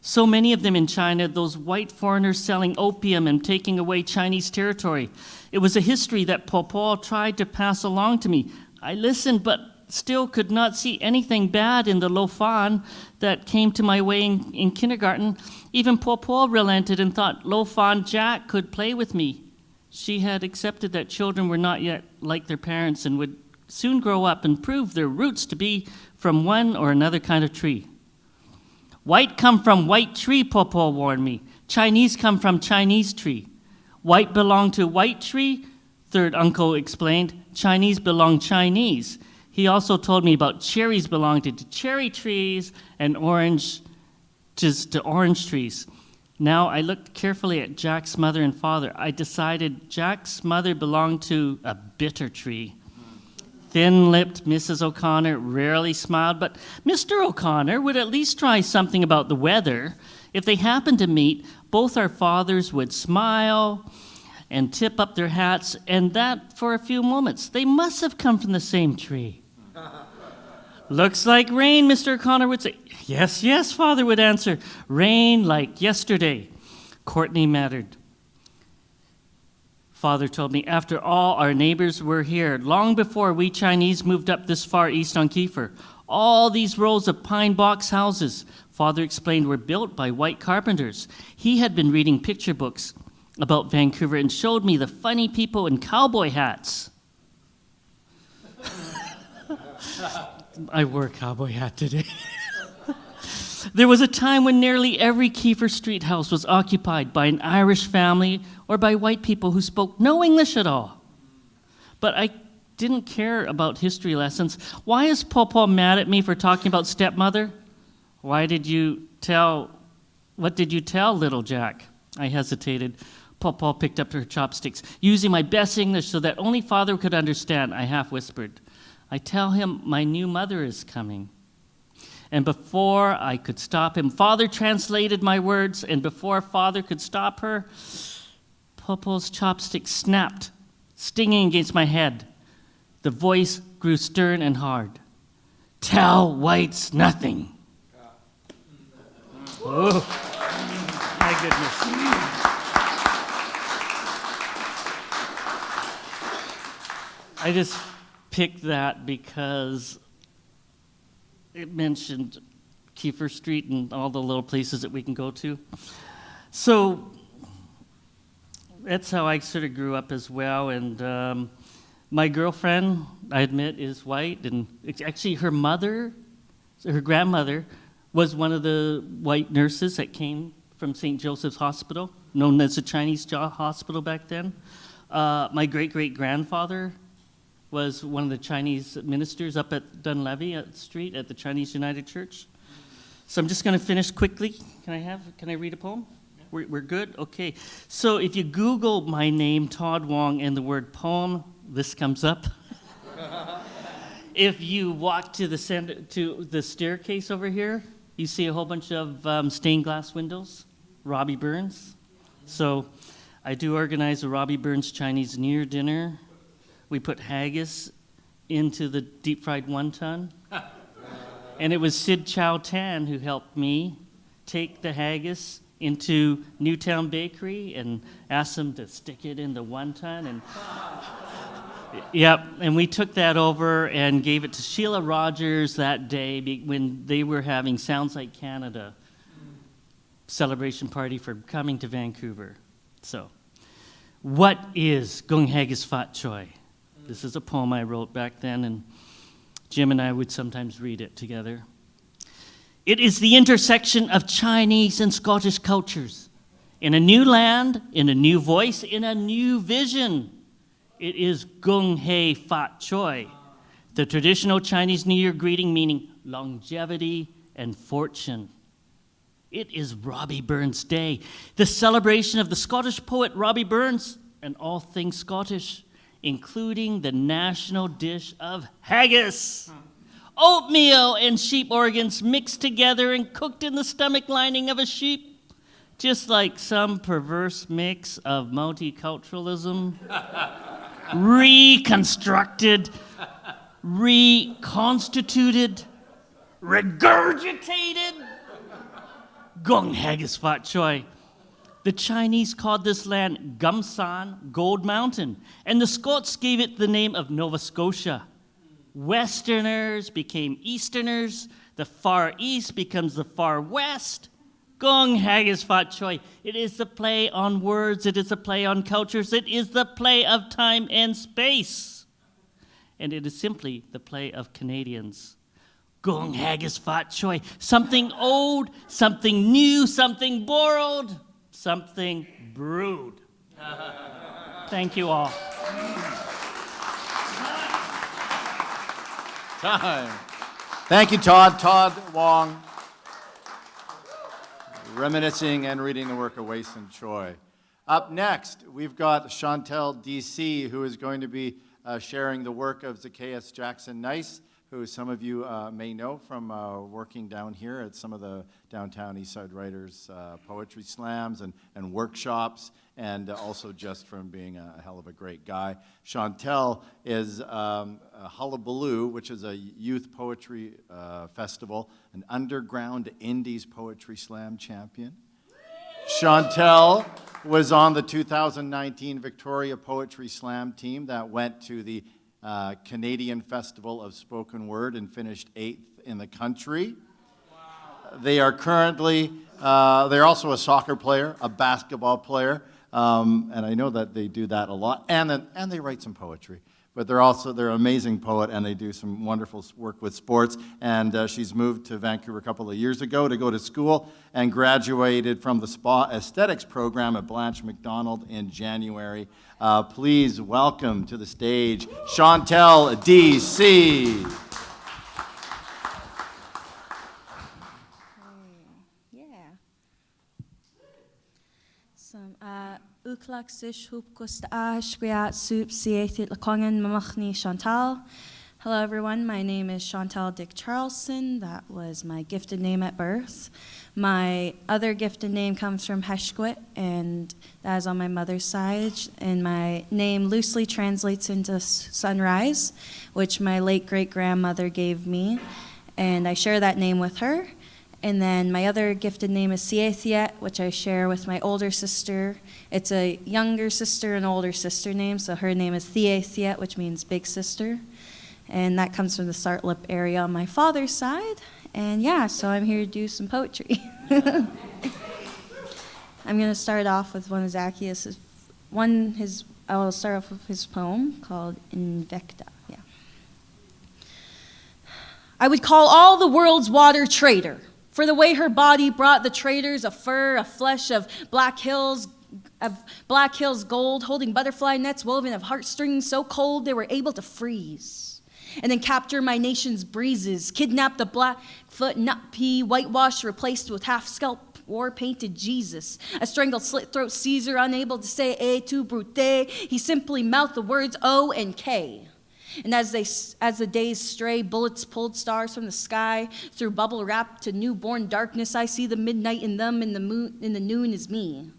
So many of them in China, those white foreigners selling opium and taking away Chinese territory. It was a history that Paul tried to pass along to me. I listened, but still could not see anything bad in the Lo Fan that came to my way in kindergarten. Even Paul relented and thought Lo Fan Jack could play with me. She had accepted that children were not yet like their parents and would soon grow up and prove their roots to be from one or another kind of tree. White come from white tree, Paul warned me. Chinese come from Chinese tree. White belong to white tree, third uncle explained. Chinese belong Chinese. He also told me about cherries belonging to cherry trees and orange to orange trees. Now I looked carefully at Jack's mother and father. I decided Jack's mother belonged to a bitter tree. Thin-lipped Mrs. O'Connor rarely smiled, but Mr. O'Connor would at least try something about the weather. If they happened to meet, both our fathers would smile and tip up their hats, and that for a few moments. They must have come from the same tree. Looks like rain, Mr. O'Connor would say. Yes, yes, Father would answer. Rain like yesterday. Courtney mattered. Father told me, after all, our neighbors were here long before we Chinese moved up this far east on Kiefer. All these rows of pine box houses, Father explained, were built by white carpenters. He had been reading picture books about Vancouver and showed me the funny people in cowboy hats. I wore a cowboy hat today. There was a time when nearly every Kiefer Street house was occupied by an Irish family or by white people who spoke no English at all. But I didn't care about history lessons. Why is Paul mad at me for talking about stepmother? What did you tell little Jack? I hesitated. Paul picked up her chopsticks. Using my best English so that only Father could understand, I half whispered, I tell him my new mother is coming. And before I could stop him, Father translated my words, and before Father could stop her, Paul's chopstick snapped, stinging against my head. The voice grew stern and hard. Tell whites nothing. Oh, my goodness. I just picked that because it mentioned Kiefer Street and all the little places that we can go to. So that's how I sort of grew up as well. And my girlfriend, I admit, is white. And actually her grandmother, was one of the white nurses that came from St. Joseph's Hospital, known as the Chinese hospital back then. My great-great-grandfather was one of the Chinese ministers up at Dunlevy Street at the Chinese United Church. So I'm just going to finish quickly. Can I read a poem? We're good? Okay. So if you Google my name, Todd Wong, and the word poem, this comes up. If you walk to the staircase over here, you see a whole bunch of stained glass windows, Robbie Burns. So I do organize a Robbie Burns Chinese New Year dinner. We put haggis into the deep-fried wonton. And it was Sid Chow Tan who helped me take the haggis into Newtown Bakery and asked them to stick it in the wonton. And yep, and we took that over and gave it to Sheila Rogers that day when they were having Sounds Like Canada celebration party for coming to Vancouver. So What is Gung Haggis Fat Choi? This is a poem I wrote back then, and Jim and I would sometimes read it together. It is the intersection of Chinese and Scottish cultures. In a new land, in a new voice, in a new vision. It is Gung Hei Fat Choi, the traditional Chinese New Year greeting meaning longevity and fortune. It is Robbie Burns Day, the celebration of the Scottish poet Robbie Burns and all things Scottish, including the national dish of haggis. Oatmeal and sheep organs mixed together and cooked in the stomach lining of a sheep, just like some perverse mix of multiculturalism, reconstructed, reconstituted, regurgitated. Gung Haggis Fat Choi. The Chinese called this land Gumsan, Gold Mountain, and the Scots gave it the name of Nova Scotia. Westerners became Easterners. The Far East becomes the Far West. Gung Haggis Fat Choi. It is the play on words. It is the play on cultures. It is the play of time and space. And it is simply the play of Canadians. Gung Haggis Fat Choi. Something old, something new, something borrowed, something brewed. Thank you all. Time. Thank you, Todd. Todd Wong. Reminiscing and reading the work of Wayson Choy. Up next, we've got Shauntelle D.C., who is going to be sharing the work of Zaccheus Jackson Nice, who some of you may know from working down here at some of the downtown Eastside Writers poetry slams and workshops, and also just from being a hell of a great guy. Shauntelle is Hullabaloo, which is a youth poetry festival, an underground Indies poetry slam champion. Shauntelle was on the 2019 Victoria Poetry Slam team that went to the Canadian Festival of Spoken Word and finished 8th in the country. Wow. They are currently, they're also a soccer player, a basketball player, and I know that they do that a lot, and they write some poetry. But they're an amazing poet, and they do some wonderful work with sports. And she's moved to Vancouver a couple of years ago to go to school and graduated from the Spa Aesthetics program at Blanche Macdonald in January. Please welcome to the stage Shauntelle D.C. Uklak sish hoop kosta shkriat soup siatit lakongan mamachni Shauntelle. Hello everyone, my name is Shauntelle Dick-Charleson. That was my gifted name at birth. My other gifted name comes from Heshkwit, and that is on my mother's side. And my name loosely translates into sunrise, which my late great-grandmother gave me, and I share that name with her. And then my other gifted name is Siethiet, which I share with my older sister. It's a younger sister and older sister name, so her name is Thiethiet, which means big sister. And that comes from the Sartlip area on my father's side. And yeah, so I'm here to do some poetry. I'm gonna start off with one of Zaccheus's, I'll start off with his poem called Invecta, yeah. I would call all the world's water traitor, for the way her body brought the traders a fur, a flesh of Black Hills gold, holding butterfly nets woven of heartstrings so cold they were able to freeze. And then capture my nation's breezes, kidnap the Blackfoot nut pea, whitewash replaced with half-scalp war-painted Jesus. A strangled slit-throat Caesar, unable to say "et tu brute," he simply mouthed the words O and K. And as the days stray, bullets pulled stars from the sky. Through bubble wrap to newborn darkness, I see the midnight in them, and the moon in the noon is me.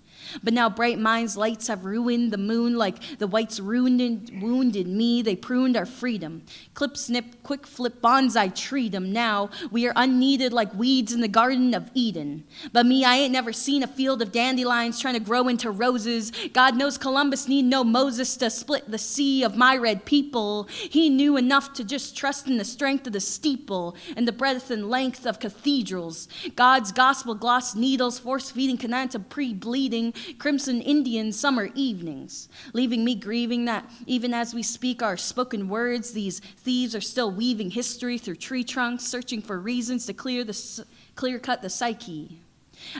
But now bright minds' lights have ruined the moon like the whites wounded me. They pruned our freedom. Clip, snip, quick flip, bonsai treat 'em. Now we are unneeded like weeds in the Garden of Eden. But me, I ain't never seen a field of dandelions trying to grow into roses. God knows Columbus need no Moses to split the sea of my red people. He knew enough to just trust in the strength of the steeple and the breadth and length of cathedrals. God's gospel gloss needles, force-feeding Canaan to pre-bleeding. crimson Indian summer evenings, leaving me grieving that even as we speak our spoken words, these thieves are still weaving history through tree trunks, searching for reasons to clear cut the psyche.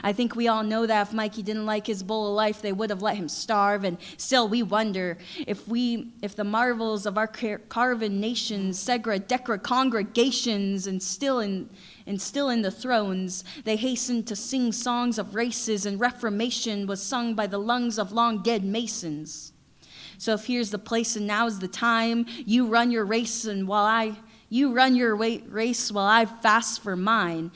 I think we all know that if Mikey didn't like his bowl of life, they would have let him starve. And still, we wonder if the marvels of our carven nations, Segra, Decra congregations, and still in the thrones, they hastened to sing songs of races, and Reformation was sung by the lungs of long dead Masons. So if here's the place and now's the time, you run your race, and you run your race while I fast for mine.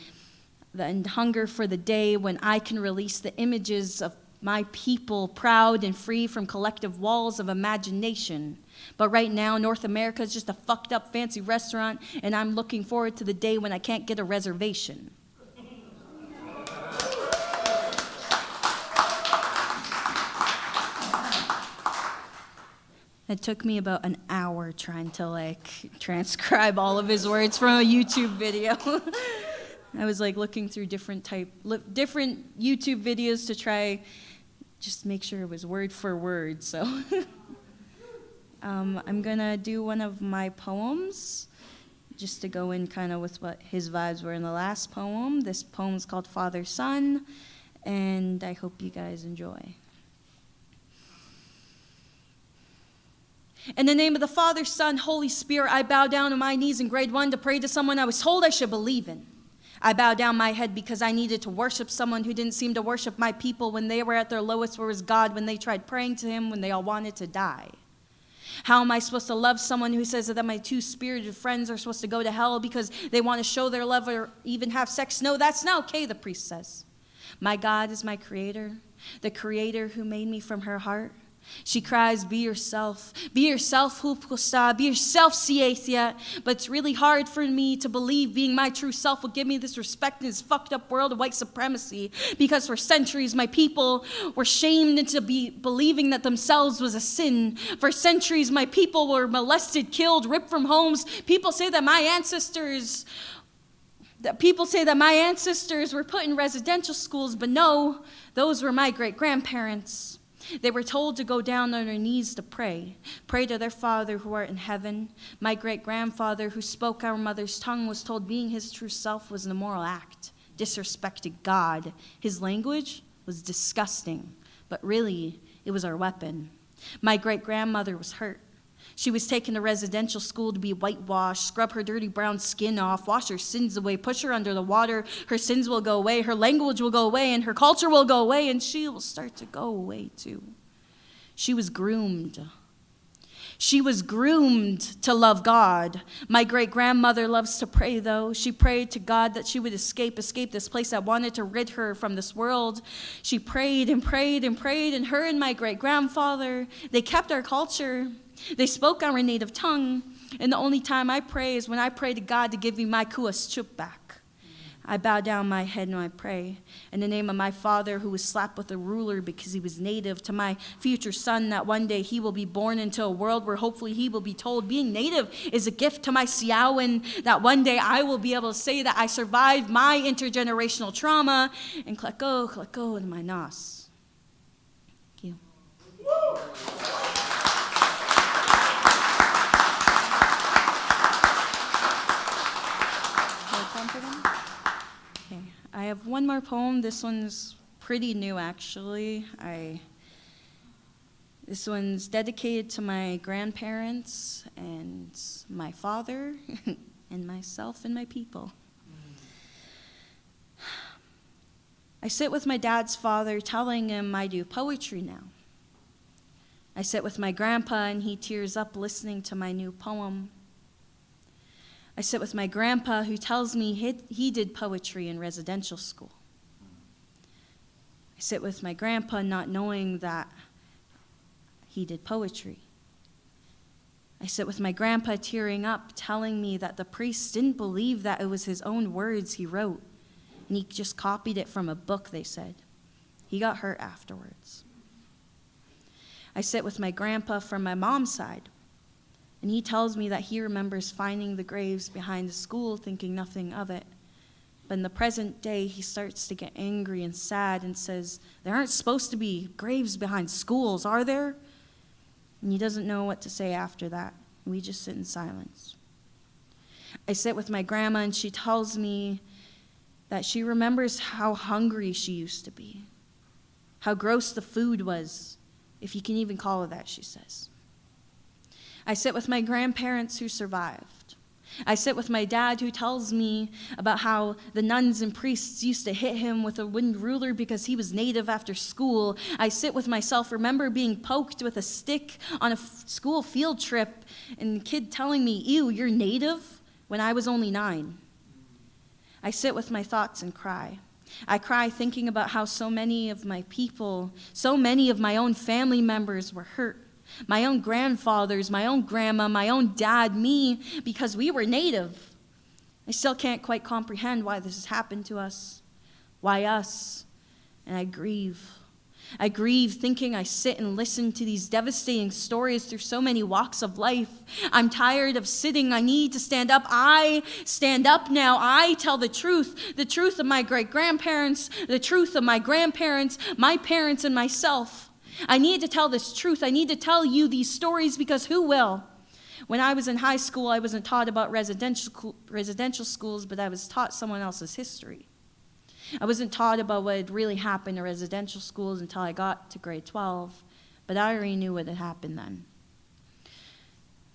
And hunger for the day when I can release the images of my people, proud and free from collective walls of imagination. But right now, North America is just a fucked up fancy restaurant, and I'm looking forward to the day when I can't get a reservation. It took me about an hour trying to transcribe all of his words from a YouTube video. I was looking through different YouTube videos to try just make sure it was word for word. So I'm gonna do one of my poems just to go in kind of with what his vibes were in the last poem. This poem's called Father Son, and I hope you guys enjoy. In the name of the Father, Son, Holy Spirit, I bow down on my knees in grade 1 to pray to someone I was told I should believe in. I bow down my head because I needed to worship someone who didn't seem to worship my people when they were at their lowest. Where was God when they tried praying to him when they all wanted to die? How am I supposed to love someone who says that my two spirited friends are supposed to go to hell because they want to show their love or even have sex? No, that's not okay, the priest says. My God is my creator, the creator who made me from her heart. She cries, be yourself, Hupkosta, be yourself, Siathia. But it's really hard for me to believe being my true self will give me this respect in this fucked up world of white supremacy. Because for centuries, my people were shamed into believing that themselves was a sin. For centuries, my people were molested, killed, ripped from homes. People say that my ancestors were put in residential schools, but no, those were my great-grandparents. They were told to go down on their knees to pray to their Father who art in heaven. My great-grandfather who spoke our mother's tongue was told being his true self was an immoral act, disrespected God. His language was disgusting, but really, it was our weapon. My great-grandmother was hurt. She was taken to residential school to be whitewashed, scrub her dirty brown skin off, wash her sins away, push her under the water. Her sins will go away, her language will go away, and her culture will go away, and she will start to go away too. She was groomed. She was groomed to love God. My great-grandmother loves to pray, though. She prayed to God that she would escape this place that wanted to rid her from this world. She prayed and prayed and prayed, and her and my great-grandfather, they kept our culture. They spoke our native tongue, and the only time I pray is when I pray to God to give me my kuas chup back. I bow down my head and I pray in the name of my father who was slapped with a ruler because he was native, to my future son that one day he will be born into a world where hopefully he will be told being native is a gift, to my Siawan that one day I will be able to say that I survived my intergenerational trauma, and kleko in my nas. Thank you. Okay, I have one more poem. This one's pretty new, actually. This one's dedicated to my grandparents and my father and myself and my people. I sit with my dad's father, telling him I do poetry now. I sit with my grandpa, and he tears up listening to my new poem. I sit with my grandpa, who tells me he did poetry in residential school. I sit with my grandpa, not knowing that he did poetry. I sit with my grandpa, tearing up, telling me that the priest didn't believe that it was his own words he wrote, and he just copied it from a book, they said. He got hurt afterwards. I sit with my grandpa from my mom's side, and he tells me that he remembers finding the graves behind the school, thinking nothing of it. But in the present day, he starts to get angry and sad and says, there aren't supposed to be graves behind schools, are there? And he doesn't know what to say after that. We just sit in silence. I sit with my grandma, and she tells me that she remembers how hungry she used to be, how gross the food was, if you can even call it that, she says. I sit with my grandparents who survived. I sit with my dad who tells me about how the nuns and priests used to hit him with a wooden ruler because he was Native after school. I sit with myself, remember being poked with a stick on a school field trip and the kid telling me, ew, you're Native, when I was only 9. I sit with my thoughts and cry. I cry thinking about how so many of my people, so many of my own family members were hurt. My own grandfathers, my own grandma, my own dad, me, because we were Native. I still can't quite comprehend why this has happened to us. Why us? And I grieve. I grieve thinking I sit and listen to these devastating stories through so many walks of life. I'm tired of sitting. I need to stand up. I stand up now. I tell the truth of my great-grandparents, the truth of my grandparents, my parents, and myself. I need to tell this truth. I need to tell you these stories because who will? When I was in high school, I wasn't taught about residential schools, but I was taught someone else's history. I wasn't taught about what had really happened in residential schools until I got to grade 12, but I already knew what had happened then.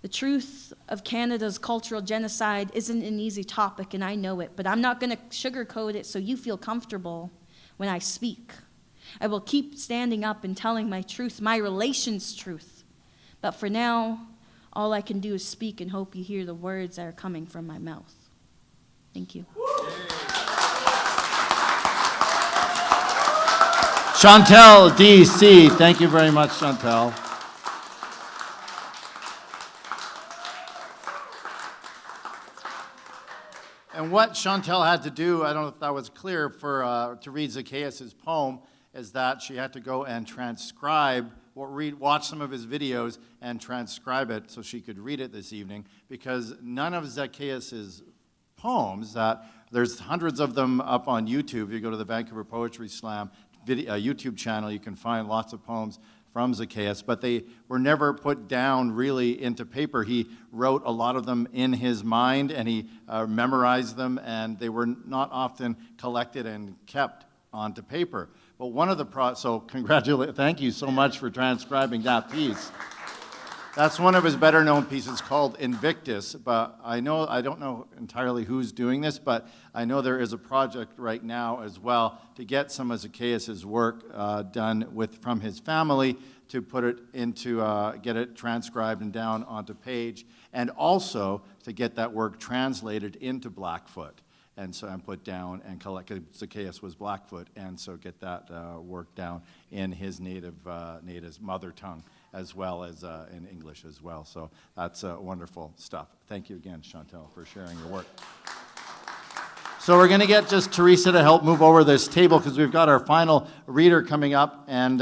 The truth of Canada's cultural genocide isn't an easy topic, and I know it, but I'm not going to sugarcoat it so you feel comfortable when I speak. I will keep standing up and telling my truth, my relation's truth. But for now, all I can do is speak and hope you hear the words that are coming from my mouth. Thank you. Shauntelle, D.C. Thank you very much, Shauntelle. And what Shauntelle had to do, I don't know if that was clear, to read Zaccheus' poem, is that she had to go and transcribe, watch some of his videos and transcribe it so she could read it this evening, because none of Zaccheus' poems, there's hundreds of them up on YouTube. If you go to the Vancouver Poetry Slam YouTube channel, you can find lots of poems from Zaccheus, but they were never put down really into paper. He wrote a lot of them in his mind, and he memorized them, and they were not often collected and kept onto paper. But one of the thank you so much for transcribing that piece. That's one of his better-known pieces called Invictus, but I don't know entirely who's doing this, but I know there is a project right now as well to get some of Zaccheus' work done from his family to put it into, get it transcribed and down onto page, and also to get that work translated into Blackfoot. And so I'm put down and collected. Zaccheus was Blackfoot, and so get that work down in his native mother tongue, as well as in English as well. So that's wonderful stuff. Thank you again, Shauntelle, for sharing your work. So we're going to get just Teresa to help move over this table because we've got our final reader coming up, and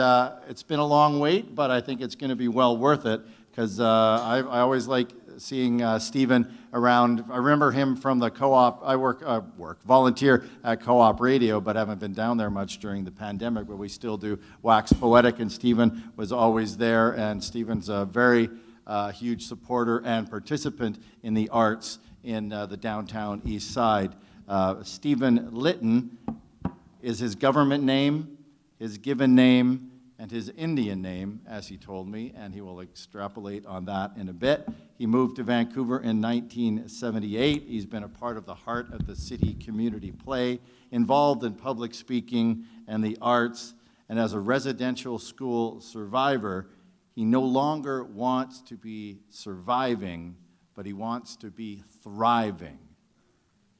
it's been a long wait, but I think it's going to be well worth it because I always like seeing Stephen around. I remember him from the co-op. I volunteer at Co-op Radio, but haven't been down there much during the pandemic, but we still do Wax Poetic, and Stephen was always there, and Stephen's a very huge supporter and participant in the arts in the downtown Eastside. Stephen Lytton is his government name, his given name, and his Indian name, as he told me, and he will extrapolate on that in a bit. He moved to Vancouver in 1978. He's been a part of the Heart of the City community play, involved in public speaking and the arts, and as a residential school survivor, he no longer wants to be surviving, but he wants to be thriving.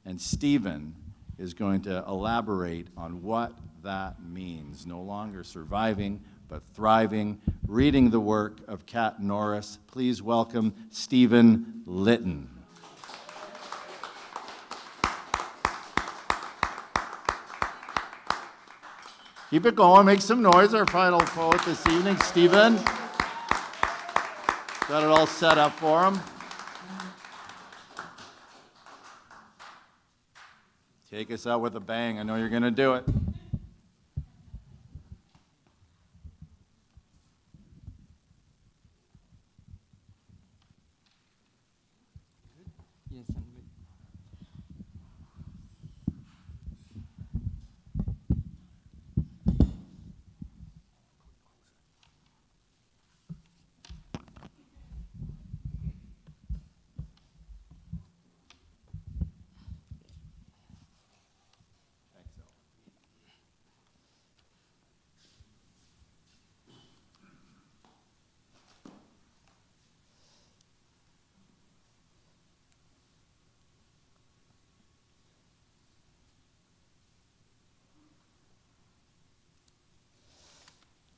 And Stephen is going to elaborate on what that means. No longer surviving, but thriving. Reading the work of Kat Norris. Please welcome Stephen Lytton. Keep it going, make some noise. Our final poet this evening, Stephen. Got it all set up for him. Take us out with a bang. I know you're going to do it. Yes, I'm good.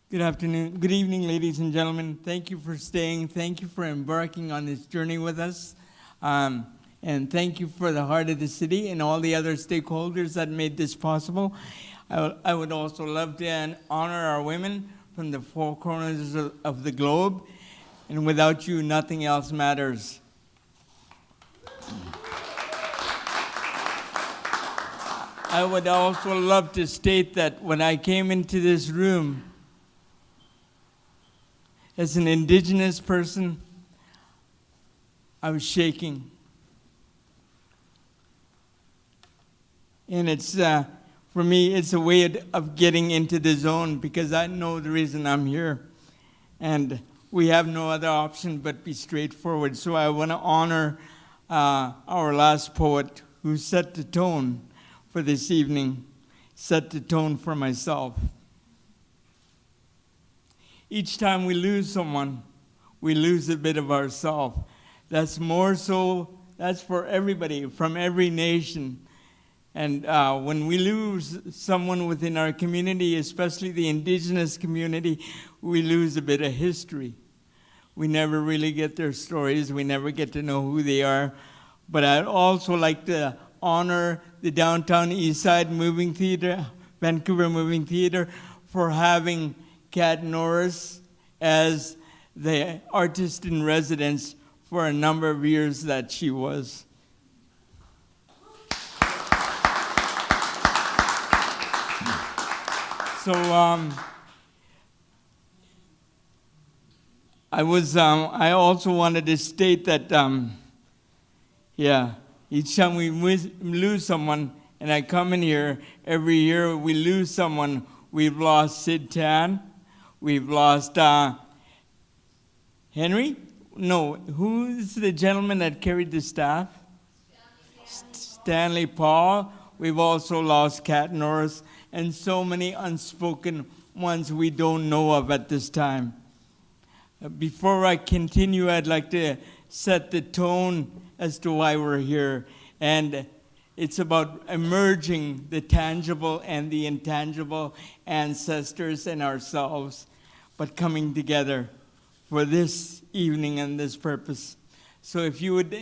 Good afternoon, good evening, ladies and gentlemen. Thank you for staying. Thank you for embarking on this journey with us. And thank you for the Heart of the City and all the other stakeholders that made this possible. I would also love to honor our women from the four corners of the globe. And without you, nothing else matters. I would also love to state that when I came into this room, as an Indigenous person, I was shaking. And it's, for me, it's a way of getting into the zone because I know the reason I'm here. And we have no other option but be straightforward. So I want to honor our last poet who set the tone for this evening, set the tone for myself. Each time we lose someone, we lose a bit of ourselves. That's more so, that's for everybody, from every nation. And when we lose someone within our community, especially the Indigenous community, we lose a bit of history. We never really get their stories. We never get to know who they are. But I'd also like to honor the Downtown Eastside Moving Theater, Vancouver Moving Theater, for having Kat Norris as the artist in residence for a number of years that she was. So I also wanted to state that, each time we lose someone, and I come in here, every year we lose someone. We've lost Sid Tan. We've lost Henry? No, who's the gentleman that carried the staff? Stanley Paul. We've also lost Kat Norris, and so many unspoken ones we don't know of at this time. Before I continue, I'd like to set the tone as to why we're here. And it's about emerging the tangible and the intangible ancestors and ourselves, but coming together for this evening and this purpose. So if you would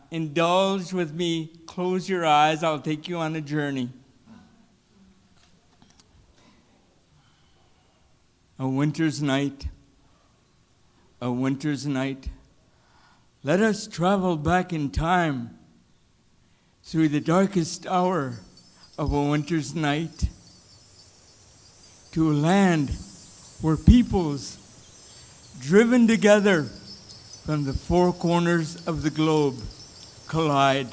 indulge with me, close your eyes, I'll take you on a journey. A winter's night, a winter's night. Let us travel back in time through the darkest hour of a winter's night to a land where peoples driven together from the four corners of the globe collide.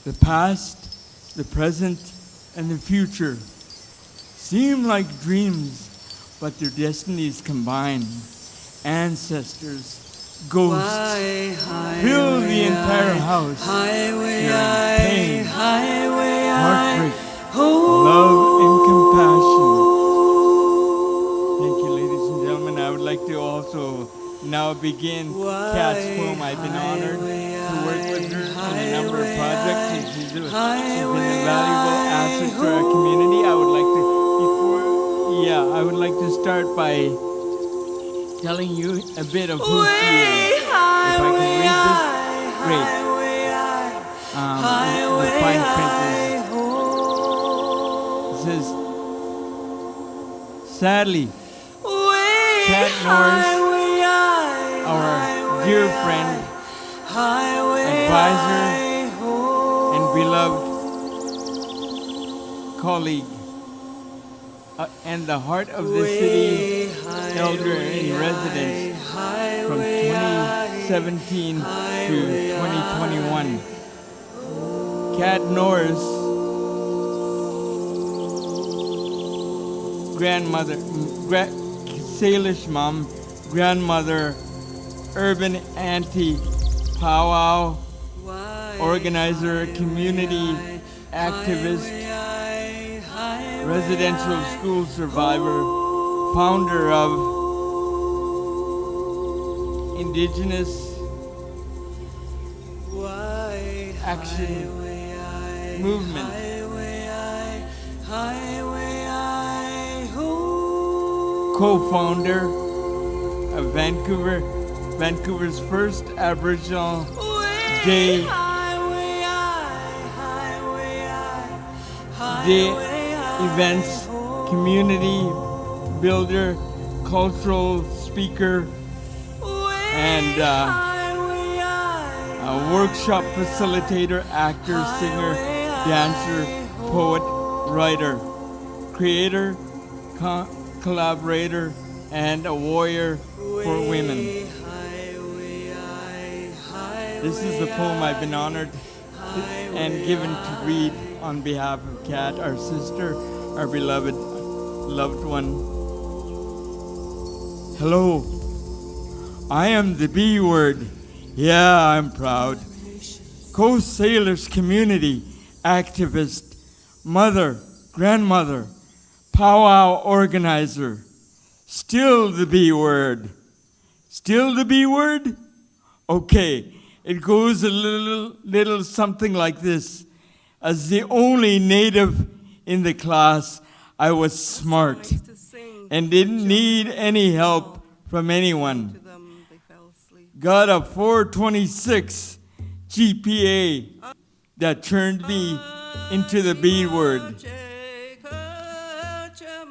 The past, the present, and the future seem like dreams, but their destinies combine. Ancestors, ghosts, fill the entire house, sharing pain, heartbreak, love, and compassion. Thank you, ladies and gentlemen. I would like to also now begin Kat's poem. I've been honored to work with her in a number of projects, and she's been a valuable asset to our community. I would like to start by telling you a bit of who she is. If I can read this, great. The fine print is, it says, sadly, Kat Norris, our dear friend, advisor, and beloved colleague, and the heart of the city elder in residence from 2017 to 2021. Kat Norris, grandmother, Salish mom, grandmother, urban auntie, powwow, organizer, community activist, residential school survivor, founder of Indigenous Action Movement. Co-founder of Vancouver's first Aboriginal Day events, community builder, cultural speaker, and a workshop facilitator, actor, singer, dancer, poet, writer, creator, collaborator, and a warrior for women. This is the poem I've been honored and given to read on behalf of Kat, our sister, our beloved loved one. Hello, I am the B word. Yeah, I'm proud. Coast Sailors community activist, mother, grandmother, powwow organizer. Still the B word. Still the B word? Okay, it goes a little something like this. As the only native in the class, I was smart and didn't need any help from anyone. Got a 426 GPA that turned me into the B word.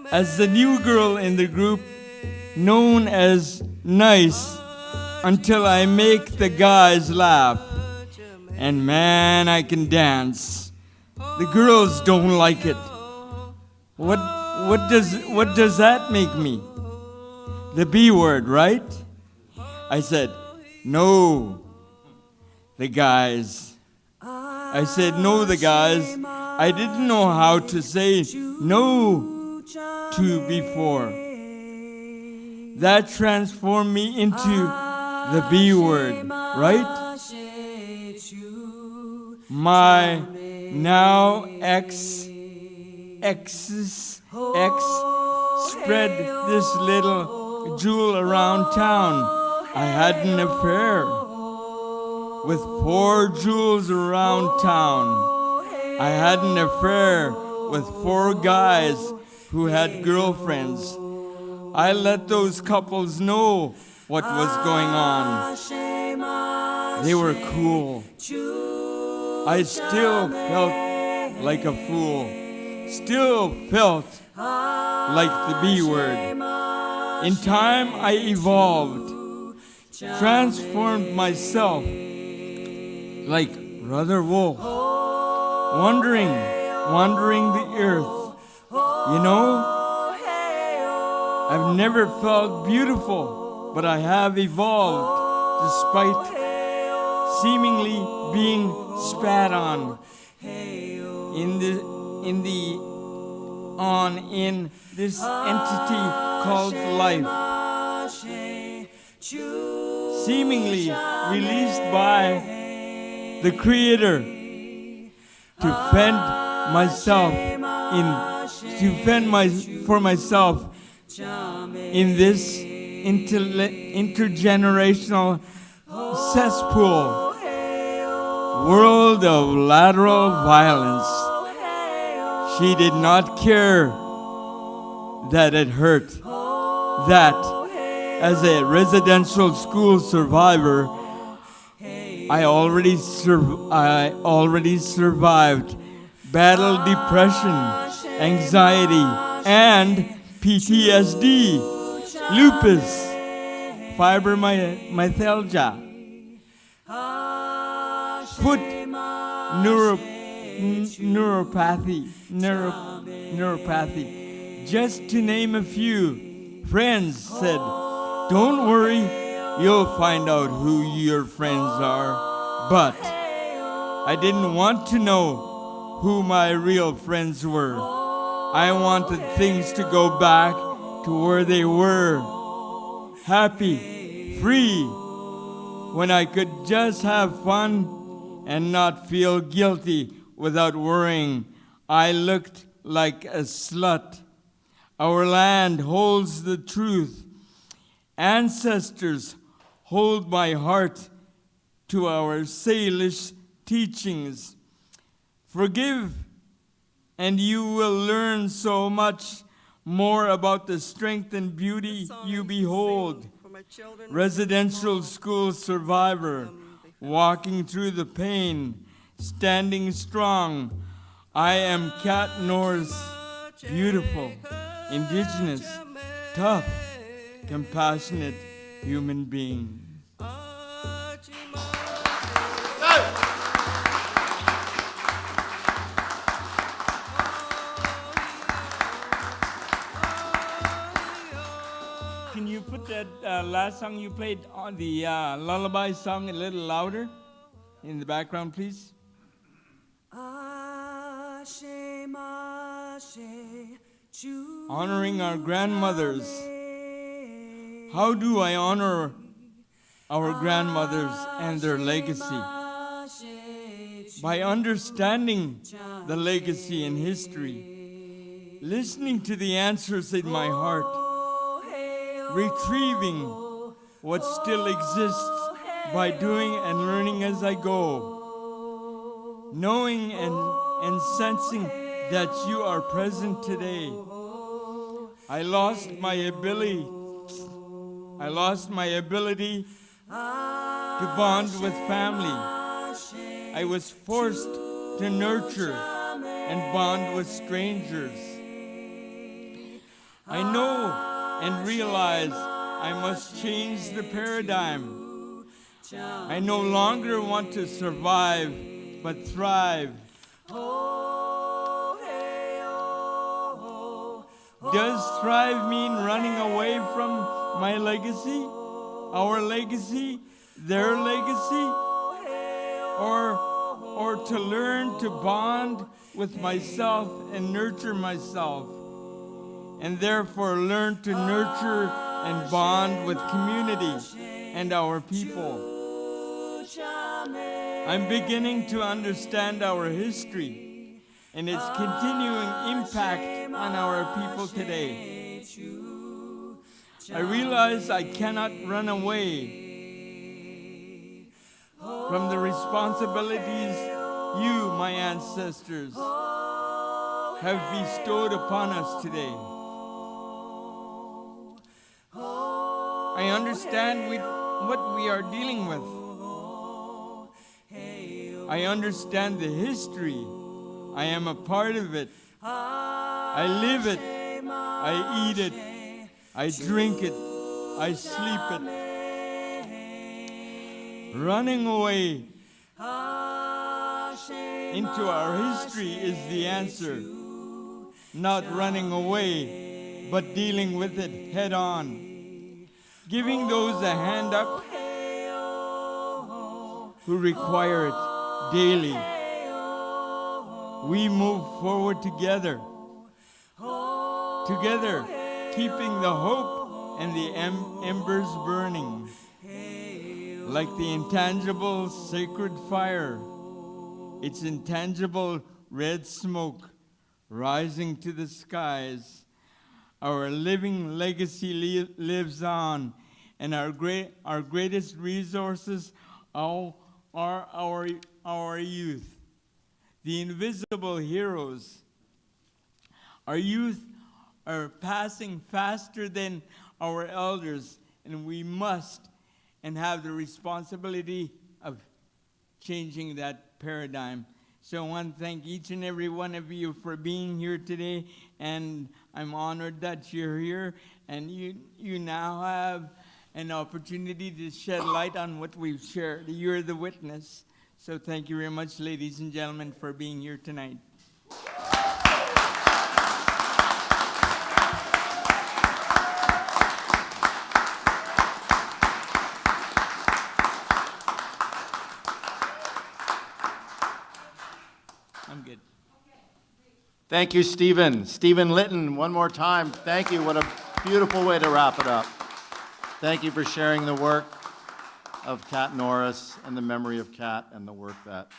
As the new girl in the group, known as nice, until I make the guys laugh. And man, I can dance. The girls don't like it. What does that make me? The B word, right? I said, no, the guys. I said, no, the guys. I didn't know how to say no to before. That transformed me into the B word, right? My now ex's ex spread this little jewel around town. I had an affair with 4 jewels around town. I had an affair with 4 guys who had girlfriends. I let those couples know what was going on. They were cool. I still felt like a fool. Still felt like the B word. In time, I evolved, transformed myself like Brother Wolf, wandering the earth. You know, I've never felt beautiful, but I have evolved despite seemingly being spat on in this entity called life, seemingly released by the Creator to fend for myself in this intergenerational cesspool, world of lateral violence. She did not care that it hurt, that as a residential school survivor, I already survived, battled depression, anxiety, and PTSD, lupus, fibromyalgia, foot neuropathy, just to name a few. Friends said, "Don't worry, you'll find out who your friends are." But I didn't want to know who my real friends were. I wanted things to go back to where they were, happy, free, when I could just have fun and not feel guilty without worrying I looked like a slut. Our land holds the truth. Ancestors hold my heart to our Salish teachings. Forgive, and you will learn so much more about the strength and beauty you behold. Residential school survivor, walking through the pain, standing strong. I am Kat Norris, beautiful, indigenous, tough, compassionate human being. Can you put that last song you played on the lullaby song a little louder in the background, please? Honoring our grandmothers. How do I honor our grandmothers and their legacy? By understanding the legacy and history, listening to the answers in my heart, retrieving what still exists by doing and learning as I go, knowing and sensing that you are present today. I lost my ability to bond with family. I was forced to nurture and bond with strangers. I know and realize I must change the paradigm. I no longer want to survive, but thrive. Does thrive mean running away from my legacy, our legacy, their legacy? Or to learn to bond with myself and nurture myself, and therefore learn to nurture and bond with community and our people. I'm beginning to understand our history and its continuing impact on our people today. I realize I cannot run away from the responsibilities you, my ancestors, have bestowed upon us today. I understand what we are dealing with. I understand the history. I am a part of it. I live it. I eat it. I drink it. I sleep it. Running away into our history is the answer. Not running away, but dealing with it head on. Giving those a hand up who require it daily. We move forward together. Together, keeping the hope and the embers burning. Like the intangible sacred fire, its intangible red smoke rising to the skies. Our living legacy lives on, and our greatest resources are our youth, the invisible heroes. Our youth are passing faster than our elders, and we must and have the responsibility of changing that paradigm. So I want to thank each and every one of you for being here today, and I'm honored that you're here, and you now have an opportunity to shed light on what we've shared. You're the witness. So thank you very much, ladies and gentlemen, for being here tonight. I'm good. Thank you, Stephen. Stephen Lytton, one more time. Thank you. What a beautiful way to wrap it up. Thank you for sharing the work of Kat Norris and the memory of Kat and the work that,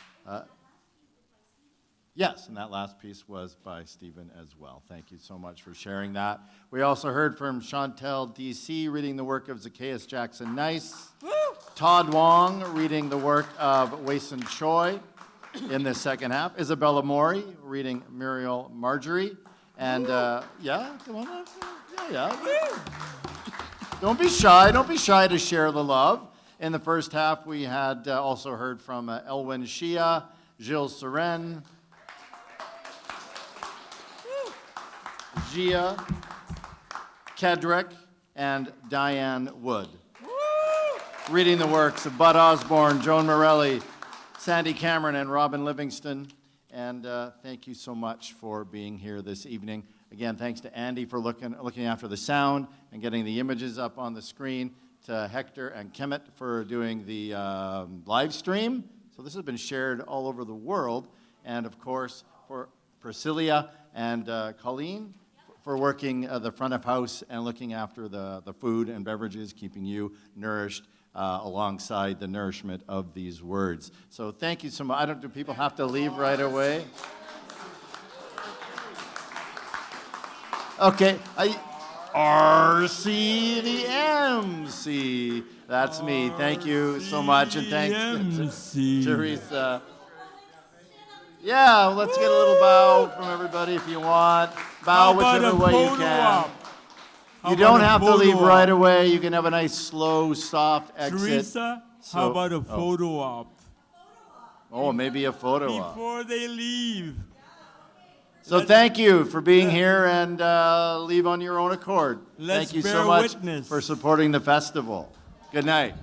yes, and that last piece was by Stephen as well. Thank you so much for sharing that. We also heard from Shauntelle D.C. reading the work of Zaccheus Jackson Nice. Todd Wong reading the work of Wayson Choy in the second half. Isabella Mori reading Muriel Marjorie. And, yeah, come on up. Yeah. Don't be shy. Don't be shy to share the love. In the first half, we had also heard from Elwin Xie, Gilles Cyrenne, Ghia, Kedrick, and Diane Wood. Reading the works of Bud Osborn, Joan Morelli, Sandy Cameron, and Robyn Livingstone. And thank you so much for being here this evening. Again, thanks to Andy for looking after the sound and getting the images up on the screen, to Hector and Kemet for doing the live stream. So this has been shared all over the world. And of course, for Priscilla and Colleen for working the front of house and looking after the food and beverages, keeping you nourished alongside the nourishment of these words. So thank you so much. Do people have to leave right away? Okay. RC the Emcee. That's me. Thank you so much. And thanks to Teresa. Yeah, let's get a little bow from everybody if you want. Bow whichever way you can. You don't have to leave right away. You can have a nice, slow, soft exit. Teresa, how about a photo op? Oh, maybe a photo op. Before they leave. So thank you for being here and leave on your own accord. Thank you so much for supporting the festival. Good night.